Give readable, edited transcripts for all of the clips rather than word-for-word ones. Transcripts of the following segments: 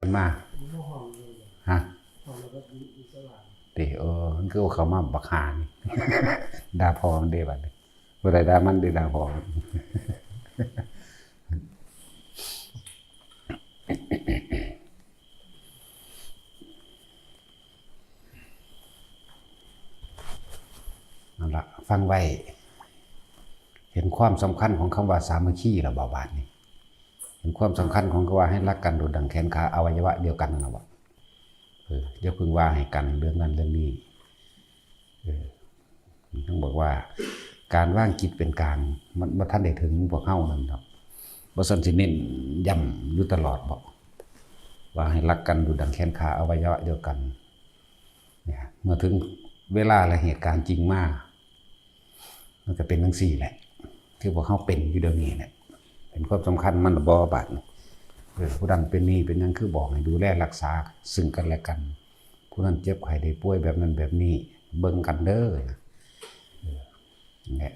นมาฮะติมันคือเขามาบักหานี่ด่าพอมันเด้บัดนี้บ่ได้ด่ามันได้ด่าพอนั่นล่ะฟังไว้เห็นความสำคัญของคำว่าสามัคคีแล้วบ่บาดนี้เห็นความสำคัญของคำว่าให้รักกันดุจดั่งแขนขาอวัยวะเดียวกันนะบ่อย่าพึงว่าให้กันเรื่องนั้นเรื่องนี้ต้องบอกว่าการว่างจิตเป็นกลางมันบ่ทันได้ถึงพวกเฮานั่นดอกบ่ซั่นสิเน้นย้ำอยู่ตลอดบ่ว่าให้รักกันดุจดั่งแขนขาอวัยวะเดียวกันเนี่ยเมื่อถึงเวลาและเหตุการณ์จริงมามันก็เป็นจังซี่แหละที่พวกเฮาเป็นอยู่เดี๋ยวนี้เนี่ยเป็นความสำคัญมันบ่บาดผู้นั้นเป็นนี่เป็นนั่นคือบอกให้ดูแลรักษาซึ่งกันและกันผู้นั้นเจ็บไข้ได้ป่วยแบบนั้นแบบนี้เบิ่งกันเด้อเนี่ย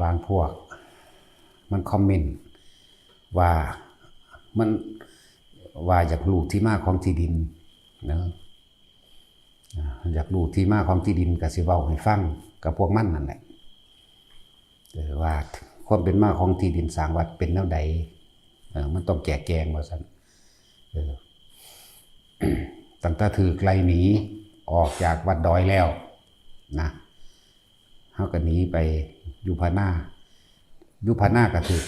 บางพวกมันคอมเมนต์ว่ามันว่าอยากรู้ที่มาของที่ดินนะอยากรู้ที่มาของที่ดินก็สิเว้าให้ฟังกับพวกมันนั่นแหละว่าความเป็นมาของที่ดินสร้างวัดเป็นแนวใดมันต้องแก้แกงว่าซั่นตั้งแต่ถือไกลหนีออกจากวัดดอยแล้วนะเฮาก็หนีไปอยู่พาหน้าก็ถือ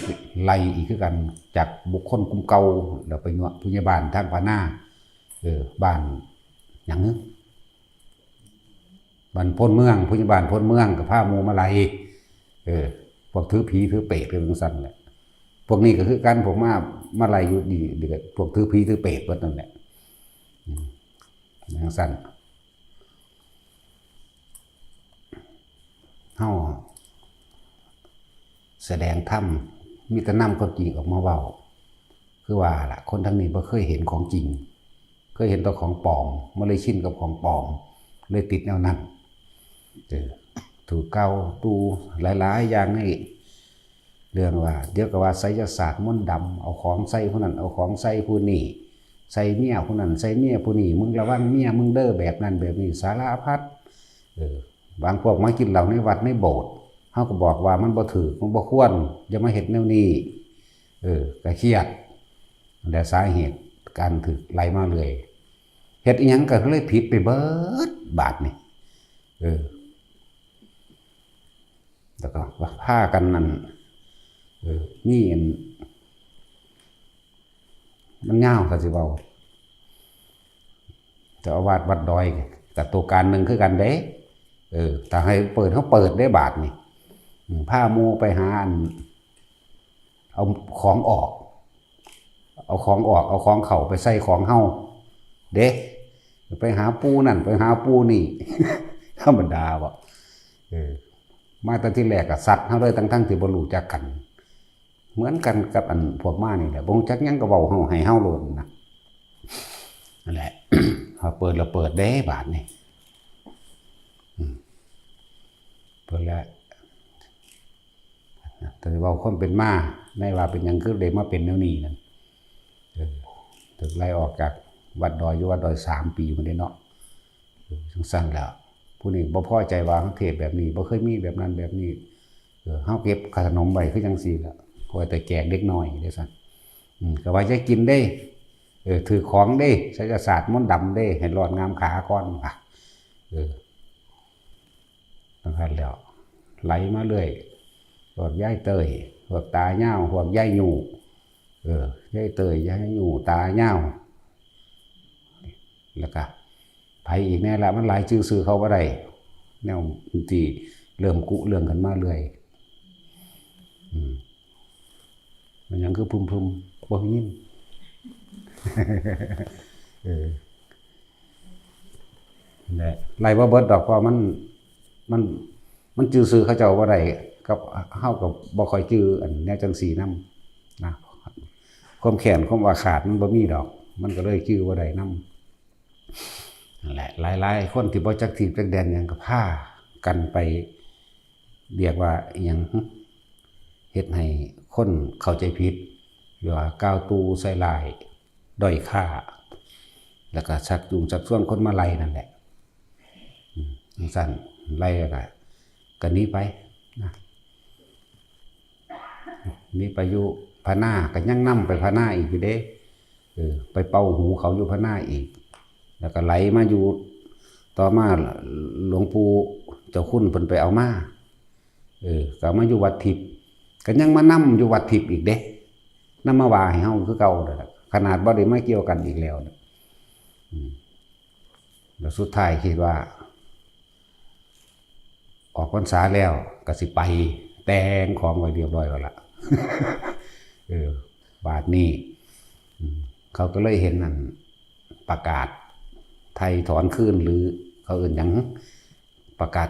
ไล่อีกคือกันจากบุคคลกลุ่มเก่าแล้วไปผู้ใหญ่บ้านทางพาหน้าบ้านหยังบ้านพ้นเมืองผู้ใหญ่บ้านพ้นเมืองกับพาหมู่มาไล่พวกถือผีถือเปรตเป็นจังซั่นแหละพวกนี้ก็คือกันผมมาไล่อยู่ดีเดี๋ยวพวกถือผีถือเปรตเบิดนั่นแหละจังซั่นเฮาแสดงธรรมมีแต่นำความจริงออกมาเว้าคือว่าล่ะคนทั้งนี้บ่เคยเห็นของจริงเคยเห็นแต่ของปลอมมันเลยชินกับของปลอมเลยติดแนวนั้นถูกเกาตูหลายๆอย่างนี่เรื่องว่าเดี๋ยวก็ว่าไสยศาสตร์มนต์ดำเอาของใส่ผู้นั้นเอาของใส่ผู้นี้ใส่เมียผู้นั้นใส่เมียผู้นี้มึงระวังเมียมึงเด้อแบบนั้นแบบนี้สารพัดบางพวกมากินเหล้าในวัดในโบสถ์เฮาก็บอกว่ามันบ่ถูกมันบ่ควรอย่ามาเฮ็ดแนวนี้ก็เครียดแต่สาเหตุการถูกไล่มาเลยเฮ็ดอีหยังก็เลยผิดไปเบิดบาดนี่แล้วก็พากันนั่นนี่มันยาวก็สิเว้าแต่อาวาสวัดดอยกับตัวการหนึ่งคือกันเด้ถ้าให้เปิดเขาเปิดได้บาทนี่ผ้ามูไปหาเอาของออกเอาของออกเอาของเข่าไปใส่ของเฮาเด้ไปหาปูนั่นไปหาปูนี่ธรรมดาบ่มาแต่ที่แรกก็สัตว์เฮาเลยทั้งที่บ่รู้จักกันเหมือนกันกับอันพวกมานี่แหละบ่รู้จักหยังก็เว้าเฮาให้เฮาโลดนะนั่นแหละพอเปิดแล้วเปิดเด้บาทนี่เปิดแล้วแต่ว่าคนเป็นมาในว่าเป็นหยังคือได้มาเป็นแนวนี้นั่นถึงไล่ออกจากวัดดอยอยู่วัดดอย3 ปีมาได้เนาะจังซั่นแล้วผู้นี้บ่พอใจว่าเทศแบบนี้บ่เคยมีแบบนั้นแบบนี้เฮาเก็บขนมไว้คือจังซี่ล่ะคอยแต่แจกเด็กน้อยเด้ซั่นก็ว่าจะกินได้ถือของได้ไสยศาสตร์มนต์ดำได้ให้รอดงามขาก่อนว่ะจังซั่นแล้วไหลมาเรื่อยพวกยายเตยพวกตาเหย้าพวกยายหยูยายเตยยายหยูตาเหย้าแล้วก็ไผอีกแน่ละมันหลายชื่อซื้อเขาบ่ได้แนวที่เริ่มกุเรื่องกันมาเรื่อยมันยังคือพุ่มๆบ่ยินนั่นแหละไล่บ่เบิดดอกเพราะมันจื้อซื้อเขาเจ้าบ่ได้กับเฮาก็บ่ค่อยจื้ออันแนวจังซี่นำนะความแค้นความอาฆาตมันบ่มีดอกมันก็เลยจื้อบ่ได้นำนั่นแหละหลายๆคนที่บ่จักที่จักแดนหยังก็พากันไปเรียกว่าอีหยังเฮ็ดให้คนเข้าใจผิด ว่ากาวตูใส่ลายด้อยค่าแล้วก็ชักจูงชักชวนคนมาไล่นั่นแหละสั่นไล่ก็หนีไปนะนี่ไปอยู่พะหน้าก็ยังนำไปพะหน้าอีกอยู่เด้ไปเป่าหูเขาอยู่พะหน้าอีกแล้วก็ไหลมาอยู่ต่อมาหลวงปู่เจ้าคุณเพิ่นไปเอามาก็มาอยู่วัดทิพย์ก็ยังมานำอยู่วัดทิพย์อีกเด้นำมาว่าให้เฮาคือเก่าขนาดบ่ได้มาเกี่ยวกันอีกแล้วแล้วสุดท้ายคิดว่าออกพรรษาแล้วก็สิไปแต่งของไว้เรียบร้อยแล้วล่ะบาดนี้เขาก็เลยเห็นนั่นประกาศไทยถอนคืนหรือเขาอื่นอย่างประกาศ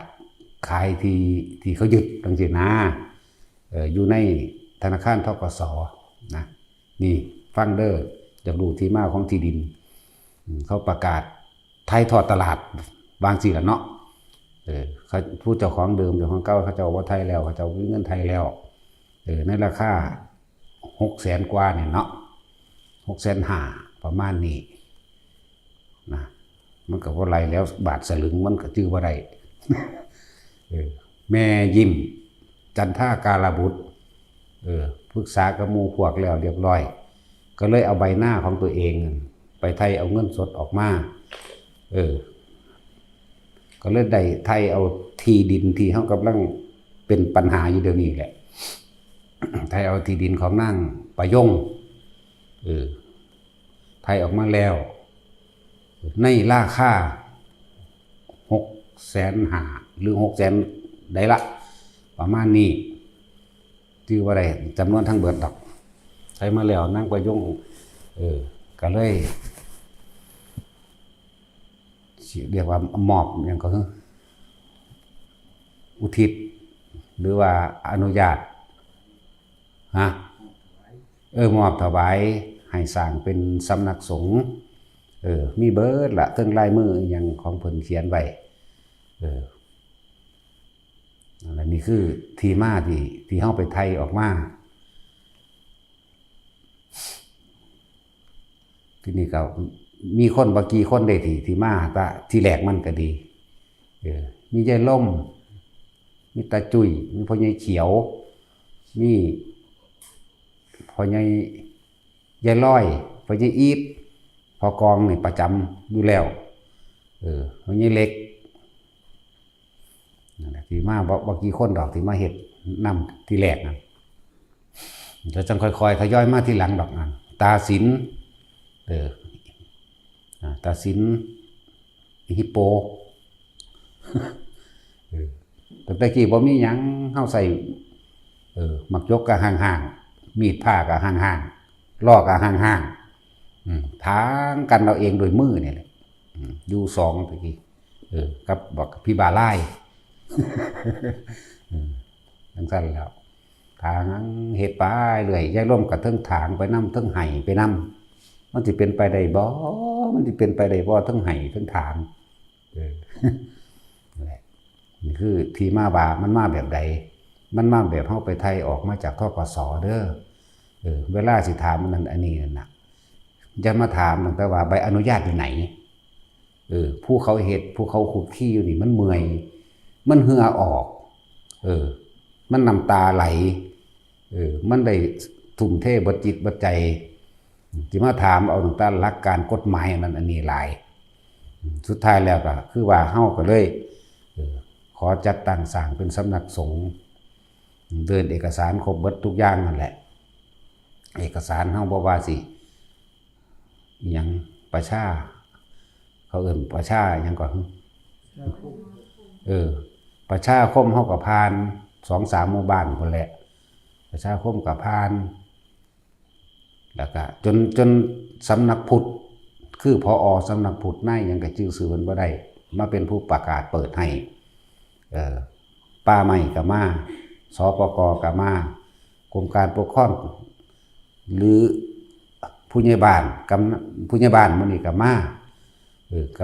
ขายที่เขายึดจังซี่นะอยู่ในธนาคารธกส.นะนี่ฟังเด้ออยากรู้ที่มาของที่ดินเขาประกาศไทยทอดตลาดบางสิล่ะเนาะเขาผู้เจ้าของเดิมเจ้าของเก่าเขาเจ้าว่าไทยแล้วเขาเจ้าเงินไทยแล้วในราคา600,000 กว่าเนี่ยเนาะ650,000ประมาณนี้นะมันก็ว่าไรแล้วบาทสลึงมันก็ชื่อว่าไรแม่ยิ้มจันท่าการบุตรปรึกษากับหมู่พวกแล้วเรียบร้อยก็เลยเอาใบหน้าของตัวเองไปไทยเอาเงินสดออกมาก็เลยได้ไทยเอาที่ดินที่เขากำลังเป็นปัญหาอยู่เดี๋ยวนี้แหละไทยเอาที่ดินของนางประยงไทยออกมาแล้วในราคา650,000หรือ600,000ได้ละประมาณนี้ที่ว่าได้จำนวนทั้งเบิดดอกไทยมาแล้วนางประยงก็เลยเรียกว่ามอบอย่างก็คืออุทิศหรือว่าอนุญาตมอบถวายให้สร้างเป็นสำนักสงฆ์มีเบิดละเทิงลายมืออย่างของเพิ่นเขียนไว้อะไรนี่คือที่มาที่เฮาไปไทยออกมาที่นี่ก็มีคนบางกี่คนได้ที่มาแต่ที่แหลกมันก็ดีมียายล่มมีตาจุ้ยมีพ่อใหญ่เขียวมีพ่อใหญ่ยายร้อยพ่อใหญ่อีฟพ่อกองนี่ประจำอยู่แล้วพ่อใหญ่เล็กนั่นแหละที่มาบางกี่คนดอกที่มาเฮ็ดนำที่แหลกนะจะจังค่อยๆทยอยมาที่หลังดอกนั้นตาสินตาสินฮิปโปแต่กี้บ่มีหยังเฮาใส่มักยกก็ห่างๆมีดผ้าก็ห่างๆลอกก็ห่างๆทางกันเราเองโดยมือนี่แหละอยู่2ตะกี้กับบอกพี่บาไล่จังซั่นแล้วทางเฮ็ดไปเรื่อยยายร่มก็เทิงถางไปนำเทิงไห้ไปนำมันสิเป็นไปได้บ่มันสิเป็นไปได้บ่เทิงไห้เทิงถางนี่คือที่มาบามันมาแบบใดมันมาแบบเฮาไปไทยออกมาจากธกส.เด้อเวลาสิถามมันนั่นอันนี้นั่นน่ะอย่ามาถามตั้งแต่ว่าใบอนุญาตอยู่ไหนผู้เขาเฮ็ดผู้เขาขุดขี้อยู่นี่มันเมื่อยมันเหือออกมันน้ำตาไหลมันได้ทุ่มเทบัดจิตบัดใจที่มาถามเอาตั้งแต่หลักการกฎหมายนั้นอันนี้หลายสุดท้ายแล้วก็คือว่าเฮาก็เลยขอจัดตั้งสร้างเป็นสำนักสงฆ์เดินเอกสารครบเบิดทุกอย่างนั่นแหละเอกสารเฮาบ่ว่าสิอิหยังประชาเขาเอิ้นประชาอิหยังก่อนประชาคมเฮาก็ผ่าน 2-3 หมู่บ้านพุ่นแหละประชาคมก็ผ่านแล้วก็จนสำนักพุทธคือผอ.สำนักพุทธนายหยังก็ชื่อซื่อเพิ่นบ่ได้มาเป็นผู้ประกาศเปิดให้ป่าไม้ก็มาสปก.ก็มากรมการปกครองหรือผู้ใหญ่บ้านผู้ใหญ่บ้านมื้อนี้ก็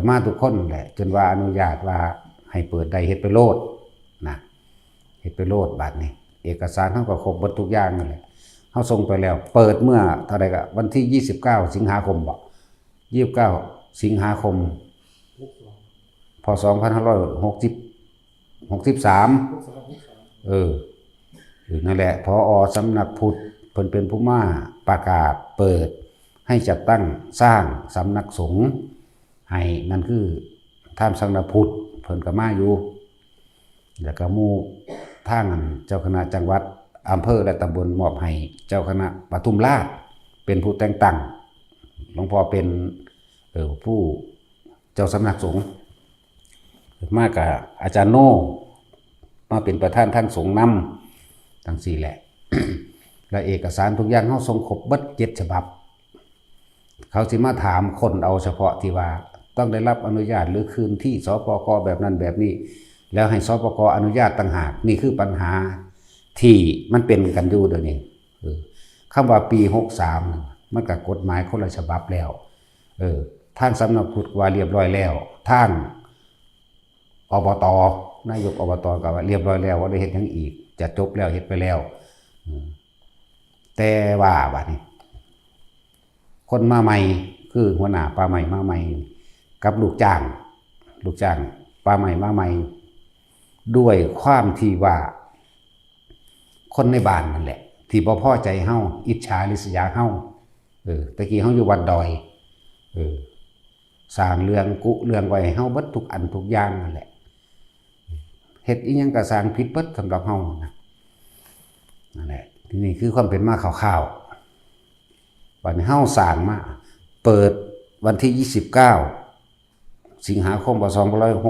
มาทุกคนแหละจนว่าอนุญาตว่าให้เปิดได้เฮ็ดไปโลดนะเฮ็ดไปโลดบัดนี้เอกสารเฮาก็ครบหมดทุกอย่างนั่นแหละ เฮาส่งไปแล้วเปิดเมื่อเท่าใดก็วันที่29สิงหาคมบ่29สิงหาคมพศ2563นั่นแหละพอสำนักพุทธเพิ่นเป็นผู้มาประกาศเปิดให้จัดตั้งสร้างสำนักสงฆ์ให้นั่นคือท่านสำนักพุทธเพิ่นก็มาอยู่แล้วก็หมู่ทางเจ้าคณะจังหวัดอำเภอและตำบลมอบให้เจ้าคณะปทุมราชเป็นผู้แต่งตั้งหลวงพ่อเป็นผู้เจ้าสำนักสงฆ์มากับอาจารย์โน่มาเป็นประธานทางสงฆ์นำทั้ง4แหละ และเอกสารทุกอย่างเฮาส่งครบเบิด7ฉบับเขาสิมาถามคนเอาเฉพาะที่ว่าต้องได้รับอนุญาตหรือคืนที่สปก.แบบนั้นแบบนี้แล้วให้สปก.อนุญาตต่างหากนี่คือปัญหาที่มันเป็นกันอยู่เดี๋ยวนี้คำว่าปี63มันกับกฎหมายคนละฉบับแล้วท่านสำนักพุทธว่าเรียบร้อยแล้วท่านอบต.นายกอบต.ก็ว่าเรียบร้อยแล้วว่าได้เฮ็ดหยังอีกจะจบแล้วเฮ็ดไปแล้วแต่ว่าบัดนี้คนมาใหม่คือหัวหน้าป่าใหม่มาใหม่กับลูกจ้างป่าใหม่มาใหม่ด้วยความที่ว่าคนในบ้านนั่นแหละที่บ่พอใจเฮาอิจฉาริษยาเฮาตะกี้เฮาอยู่วัดดอยสร้างเรื่องกุเรื่องไว้ให้เฮาเบิดทุกอันทุกอย่างนั่นแหละเฮ็ดอีหยังก็สร้างผิดเบิดสำหรับเฮานั่นแหละที่นี่คือความเป็นมาคร่าวๆวันนี้เฮาสร้างมาเปิดวันที่29สิงหาคม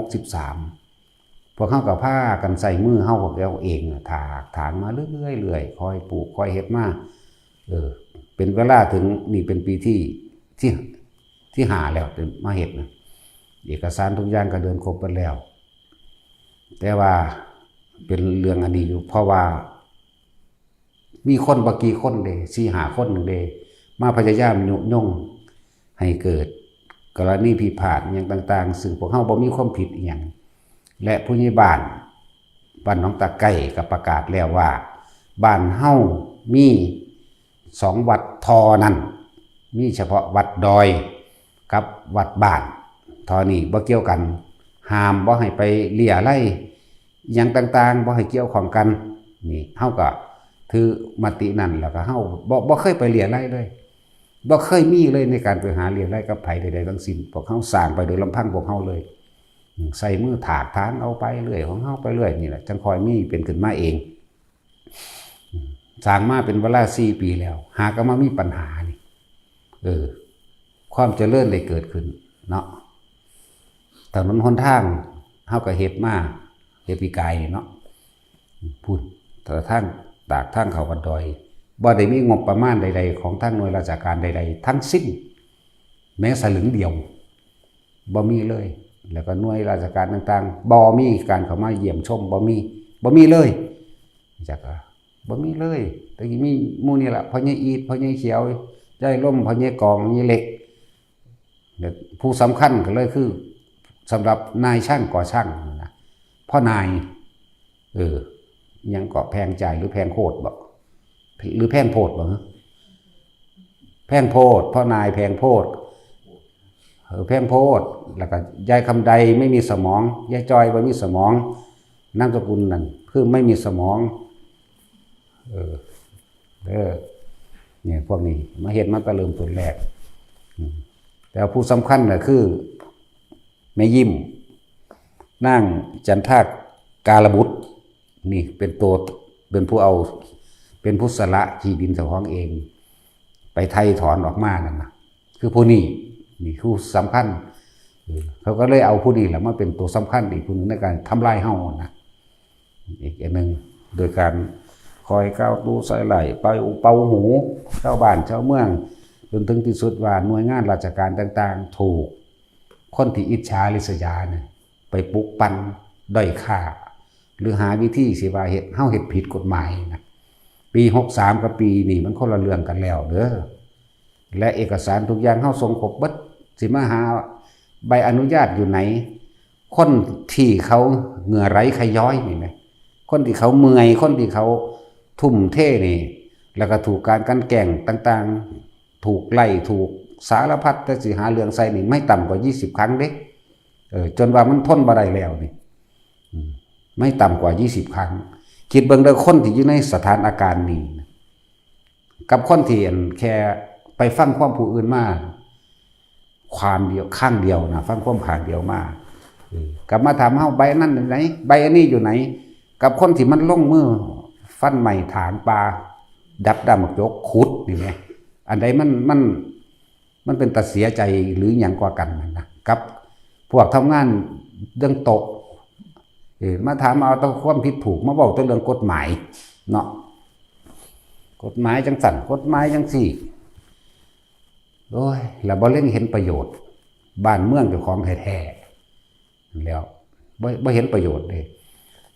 2563พวกเฮาก็พากันใส่มือเฮาพวกเราเองถางมาเรื่อยๆคอยปลูกคอยเฮ็ดมาเป็นเวลาถึงนี่เป็นปีที่5แล้วมาเฮ็ดนะเอกสารทุกอย่างก็เดินครบไปแล้วแต่ว่าเป็นเรื่องอันนี้อยู่เพราะว่ามีคนบ่กี่คนเด้4-5 คนนึงเด้มาพยายามยุยงให้เกิดกรณีผิดพลาดอย่างต่างๆซึ่งพวกเฮาบ่มีความผิดอีหยังและผู้ใหญ่บ้านหนองตะไคร่ก็ประกาศแล้วว่าบ้านเฮามี2วัดทอนั้นมีเฉพาะวัดดอยกับวัดบ้านทอนี้บ่เกี่ยวกันห้ามบ่ให้ไปเลี่ยไล่อย่างต่างๆบ่ให้เกี่ยวข้องกันนี่เฮาก็ถือมตินั่นแล้วก็เฮาบ่เคยไปเลี่ยไล่เลยบ่เคยมีเลยในการไปหาเลี่ยไล่กับไผใดๆทั้งสิ้นพวกเฮาสร้างไปโดยลำพังพวกเฮาเลยใส่มือถากถางเอาไปเรื่อยของเฮาไปเรื่อยนี่แหละจังค่อยมีเป็นขึ้นมาเองสร้างมาเป็นเวลา4 ปีแล้วหาก็มามีปัญหานี่ความเจริญได้เกิดขึ้นเนาะถนนหนทางเฮาก็เฮ็ดมาเฮ็ดปีกายนี่เนาะพูดแต่ทางตากทางเขาวัดดอยบ่ได้มีงบประมาณใดๆของทางหน่วยราชการใดๆทั้งสิ้นแม้สลึงเดียวบ่มีเลยแล้วก็หน่วยราชการต่างๆบ่มีการเข้ามาเยี่ยมชมบ่มีเลยจักบ่มีเลยตะกี้มีหมู่นี่ล่ะพ่อใหญ่อีดพ่อใหญ่เขียวใจล่มพ่อใหญ่กองใหญ่เล็กผู้สำคัญก็เลยคือสำหรับนายช่างก่อช่างนะพ่อนายยังเกาะแพงใจหรือแพงโคตรบ่หรือแพงโพดบ่แพงโพดพ่อนายแพงโพดแพงโพดแล้วก็ยายคำใดไม่มีสมองยายจอยบ่มีสมองนามสกุลนั่นคือไม่มีสมองเนี่ยพวกนี้มาเห็นมาตะเริ่มต้นแรกแต่ผู้สำคัญน่ะคือแม่ยิ้มนั่งจันทากาลบุตรนี่เป็นผู้เอาเป็นผู้สละที่ดินเจ้าของเองไปไทยถอนออกมานั่นนะคือผู้นี้นี่ผู้สำคัญเขาก็เลยเอาผู้นี้แหละมาเป็นตัวสำคัญอีกผู้หนึ่งในการทำลายเฮานะอีกอันหนึ่งโดยการคอยก้าวตู้ใส่ไหลเป่าหูชาวบ้านชาวเมืองจนถึงที่สุดว่าหน่วยงานราชการต่างๆถูกคนที่อิจฉาริษยาเนี่ยไปปลุกปั่นด้อยค่าหรือหาวิธีสิว่าเฮ็ดผิดกฎหมายนะปี63กับปีนี้มันคนละเรื่องกันแล้วเด้อและเอกสารทุกอย่างเฮาส่งครบเบิดสิมาหาใบอนุญาตอยู่ไหนคนที่เขาเหงื่อไหลขย้อยนี่แหมคนที่เขาเมื่อยคนที่เขาทุ่มเทนี่ แล้วก็ถูกการกันแกล้งต่างๆถูกไล่ถูกสารพัดแต่สิหาเรื่องใส่นี่ไม่ต่ำกว่า20 ครั้งเด้จนว่ามันทนบ่ได้แล้วนี่ไม่ต่ำกว่า20 ครั้งคิดเบิ่งเด้อคนที่อยู่ในสถานอาการนี้กับคนที่แค่ไปฟังความผู้อื่นมาความเดียวข้างเดียวนะฟังความข้างเดียวมากลับมาถามเฮาใบนั้นอยู่ไหนใบอันนี้อยู่ไหนกับคนที่มันลงมือฟันใหม่ฐานปลาดับดำยกขุดนี่ไงอันใดมันเป็นตาเสียใจหรืออย่างกว่ากันนะกับพวกทำงานเรื่องโตะมาถามเอาต้องความผิดถูกมาบอกตัวเรื่องกฎหมายเนาะกฎหมายจังสั่นกฎหมายจังสี่โอ้ยแล้วบ่เล่งเห็นประโยชน์บ้านเมืองเจ้าของแท้ๆแล้วบ่เห็นประโยชน์เลย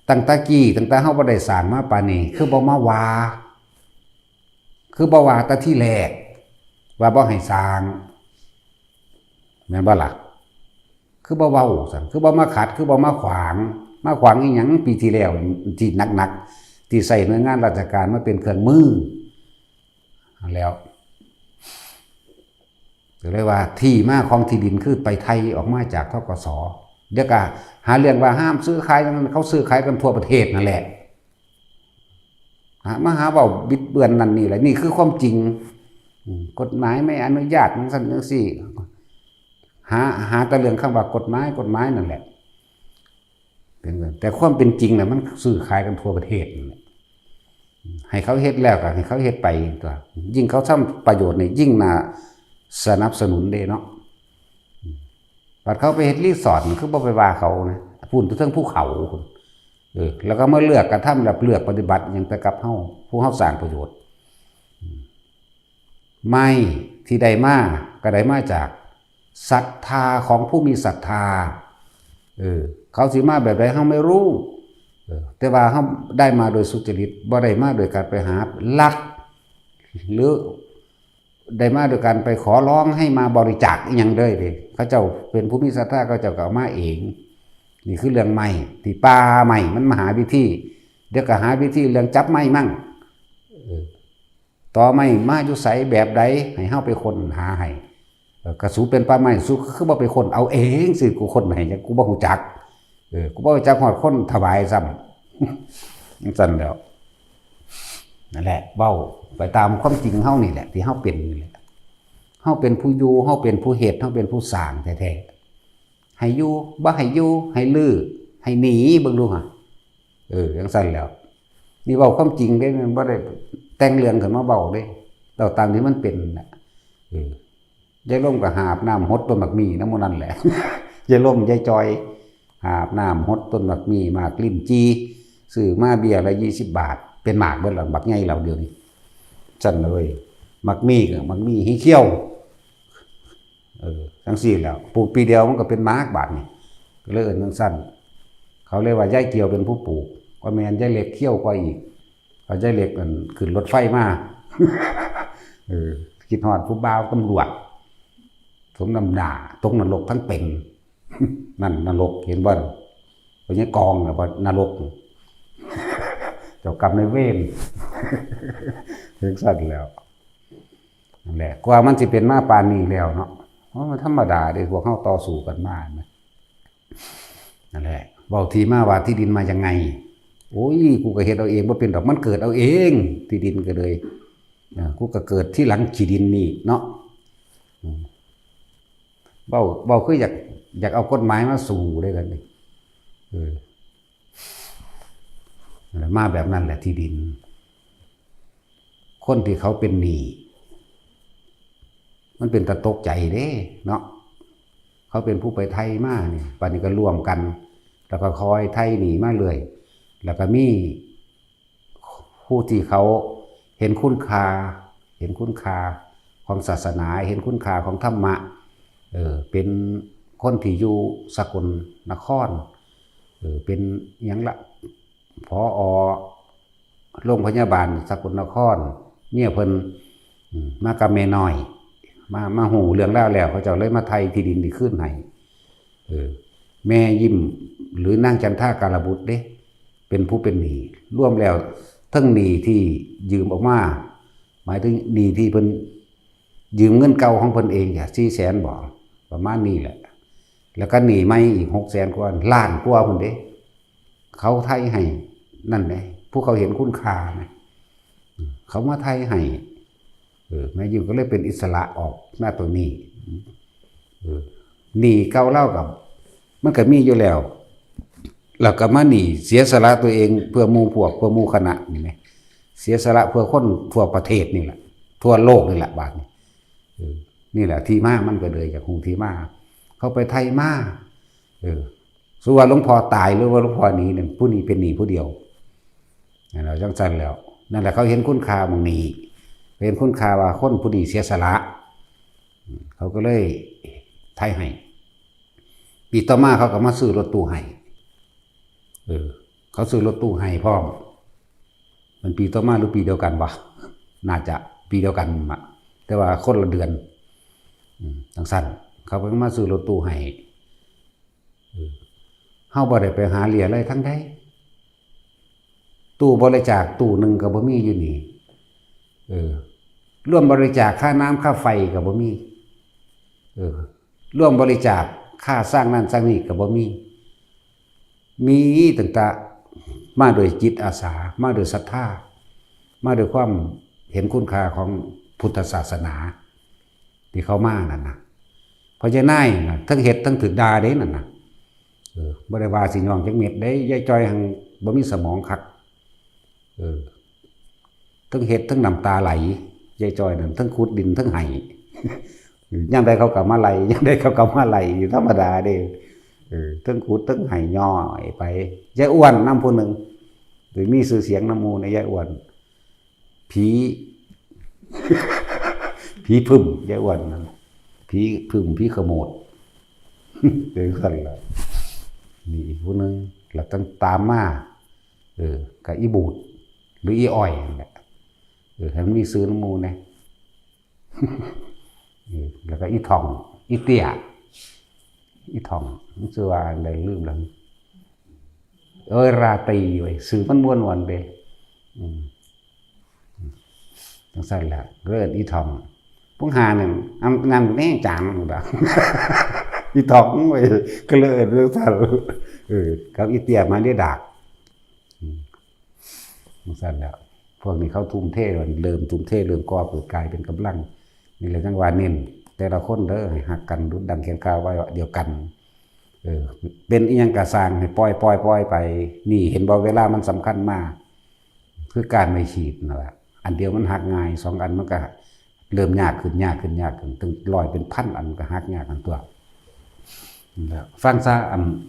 ตั้งแต่กี้ตั้งแต่เฮาบ่ได้สร้างมาปานนี้คือบ่มาว่าคือบ่ว่าแต่ที่แรกว่าบ่ให้สร้างแม่นบ่ล่ะคือบ่เว้าซั่นคือบ่มาขัดคือบ่มาขวางอีหยังปีที่แล้วที่หนักๆที่ใส่หน่วยงานราชการมาเป็นเครื่องมือแล้วก็เลยว่าที่มาของที่ดินคือไปไทยออกมาจากธกส.เดี๋ยวก็หาเรื่องว่าห้ามซื้อขายเขาซื้อขายกันทั่วประเทศนั่นแหละมาหาเว้าบิดเบือนนั่นนี่แหละนี่คือความจริงกฎหมายไม่อนุญาตนั่นจังซี่หาแต่เรื่องคำว่ากฎหมายนั่นแหละแต่ความเป็นจริงน่ะมันซื้อขายกันทั่วประเทศนั่นแหละให้เขาเฮ็ดแล้วก็ให้เขาเฮ็ดไปตัวยิ่งเขาทำประโยชน์นี่ยิ่งน่าสนับสนุนเด้เนาะบัดเขาไปเฮ็ดรีสอร์ทคือบ่ไปว่าเขานะพูดถึงเรื่องภูเขาแล้วก็เมื่อเลือกกระทำแบบเลือกปฏิบัติอย่างแต่กับเฮาผู้เฮาสร้างประโยชน์ไม่ที่ใดมาก็ได้มาจากศรัทธาของผู้มีศรัทธาเขาสิมาแบบใดเฮาไม่รู้แต่ว่าเฮาได้มาโดยสุจริตบ่ได้มาโดยการไปหาลักหรือได้มาโดยการไปขอร้องให้มาบริจาคอีหยังเลยดิเขาเจ้าเป็นผู้มีศรัทธาเขาเจ้าก็เอามาเองนี่คือเรื่องใหม่ที่ป่าใหม่มันมาหาวิธีเดี๋ยวก็หาวิธีเรื่องจับไม้มั่งต่อไม้มาอยู่ไสแบบใดให้เฮาไปค้นหาให้กระสูเป็นป่าไม้สูคือบ่ไปค้นเอาเองสิกูค้นให้กูบ่ฮู้จักกูบ่รู้จักฮอดคนถวายซ้ำจังซั่นแล้วนั่นแหละเว้าไปตามความจริงเฮานี่แหละที่เฮาเป็นนี่แหละเฮาเป็นผู้อยู่เฮาเป็นผู้เฮ็ดเฮาเป็นผู้สร้างแท้ๆให้อยู่บ่ให้อยู่ให้ลื้อให้หนีเบิ่งดูห่าจังซั่นแล้วนี่เว้าความจริงเด้มันบ่ได้แต่งเรื่องขึ้นมาเว้าเด้แล้วตามที่มันเป็นน่ะยายล่มก็หาบน้ำหดต้นหมากมีนำหมู่นั้นแหละยายล่มยายจอยหาบน้ำหดต้นหมากมีหมากลิ้นจีซื้อมาเบี้ยละ20 บาทเป็นหมากเบิดแล้วบักใหญ่แล้วเดี๋ยวนี้จั่นเลยหมากมีก็หมากมีหิเขียวจังซี่แล้วปลูกปีเดียวมันก็เป็นหมากบาดนี่ก็เลยเอิ้นจังซั่นเขาเรียกว่ายายเกี่ยวเป็นผู้ปลูกก็แม่นยายเล็กเขี้ยวกว่าอีกเขายายเล็กมันขึ้นรถไฟมาคิดฮอดผู้บ่าวตำรวจสมน้ำหน้าตกนรกทั้งเป็นนั่นนรกเห็นบ่เพราะงี้กองน่ะว่านรกเจ้ากรรมนายเวรถึงสั่นแล้วนั่นแหละกว่ามันสิเป็นมาปานนี้แล้วเนาะเพราะมันธรรมดาเด้พวกเฮาต่อสู้กันมานั่นแหละเว้าที่มาว่าที่ดินมายังไงโอ้ยกูก็เฮ็ดเอาเองบ่เป็นดอกมันเกิดเอาเองที่ดินก็เลยกูก็เกิดที่หลังขี้ดินนี่เนาะเว้าคืออยากเอากฎหมายมาสู่ได้กันนี่มาแบบนั้นแหละที่ดินคนที่เขาเป็นหนี้มันเป็นตะตกใจเด้เนาะเขาเป็นผู้ไปไทยมาเนี่ยป่านนี้ก็ร่วมกันแล้วก็คอยไทยหนีมาเลยแล้วก็มีผู้ที่เขาเห็นคุณค่าของศาสนาเห็นคุณค่าของธรรมะเป็นคนที่อยู่สกลนครเป็นหยังละผอ.โรงพยาบาลสกลนครเนี่ยเพิ่นมากับแม่น้อยมาหูเรื่องแล้วเขาเจ้าเลยมาไทยที่ดินที่ขึ้นให้แม่ยิ้มหรือนางจันทาการบุตรเด้เป็นผู้เป็นหนี้ร่วมแล้วทั้งหนี้ที่ยืมออกมา หมายถึงหนี้ที่เพิ่นยืมเงินเก่าของเพิ่นเองอย่า400,000บ่ประมาณนี้แหละแล้วก็หนี้ใหม่อีก600,000กว่าล้านกว่าพุ่นเด้เขาไทยให้นั่นแหละผู้เขาเห็นคุณค่านะเขามาไทยให้แม่ยิมก็เลยเป็นอิสระออกหน้าตัวนี้หนีเก่าเล่ากับมันก็มีอยู่แล้วแล้วก็มาหนีเสียสละตัวเองเพื่อหมู่พวกเพื่อหมู่คณะนี่ไหมเสียสละเพื่อคนทั่วประเทศนี่แหละทั่วโลกนี่แหละบาดนี่แหละที่มามันก็เลยจากคงที่มาเขาไปไทยมาสุวรรณหลวงพ่อตายหรือว่าหลวงพ่อหนีเนี่ยผู้นี้เป็นหนีผู้เดียวเราจังจันแล้วนั่นแหละเขาเห็นคุณค่าบางหนีเห็นคุณค่าว่าคนผู้ดีเสียสละเขาก็เลยไทยให้ปีต่อมาเขาก็มาซื้อรถตู้ให้เขาซื้อรถตู้ให้พร้อมมันปีต่อมาหรือปีเดียวกันวะน่าจะปีเดียวกันแต่ว่าคนละเดือนทั้งสั้นเขาก็มาซื้อรถตู้ให้เฮาบ่ได้ไปหาเหรียญอะไรทั้งใดตู้บริจาคตู้หนึ่งก็บ่มีอยู่นี่ร่วมบริจาคค่าน้ำค่าไฟก็บ่มีร่วมบริจาคค่าสร้างนั่นสร้างนี่ก็บ่มีต่างๆมาโดยจิตอาสามาโดยศรัทธามาโดยความเห็นคุณค่าของพุทธศาสนาที่เขามานั่นนะเพราะฉะนั้นทั้งเฮ็ดทั้งถึกดาเด้นั่นนะบ่ได้ว่าสิยองจักเม็ดได้ยายจ้อยหังบ่มีสมองคักทั้งเฮ็ดทั้งน้ำตาไหลยายจ้อยนั่นทั้งขุดดินทั้งไห้ย่างใดเขากลับมาไหลย่างใดเขากลับมาไหลอยู่ธรรมดาเด้ทั้งขุดทั้งไห้ย่อยไปยายอ้วนนำผู้หนึ่งหรือมีชื่อเสียงนำหมู่ในยายอ้วนผีพึ่มยายอ้วนนั่นผีพึ่มผีขโมดเป็นคนละนี่อีกผู้หนึ่งแล้วตั้งตามมากับอีบูดหรืออีอ้อยนั่นแหละให้มันมีซื้อน้ำมูเนี่ยแล้วก็อีทองอีเตี้ยอีทองมันชื่อว่าอะไรลืมแล้วราตรีไว้ซื้อมันม้วนวันเด้ทั้งสั้นแหละเรื่องอีทองพวกหาเนี่ยงานแน่จางหมดอ่ะอีทองไปก็เลยเรื่องสั้นกับอีเตี้ยมาเรียกดากทั้งสั้นแล้วพวกนี้เขาทุ่มเทเริ่มทุ่มเทเริ่มก่อเกิดกลายเป็นกำลังนี่เลยจังหวะเน้นแต่ละคนให้หักกันรุดดังเขียนข่าวไว้เดียวกันเป็นอีหยังกะสร้างให้ปล่อยไปนี่เห็นบ่เวลามันสำคัญมากคือการไม่ฉีดนั่นแหละอันเดียวมันหักง่าย2อันมันก็เริ่มยากขึ้นถึง100เป็นพันอันก็หักยากกันตัวฟังซะ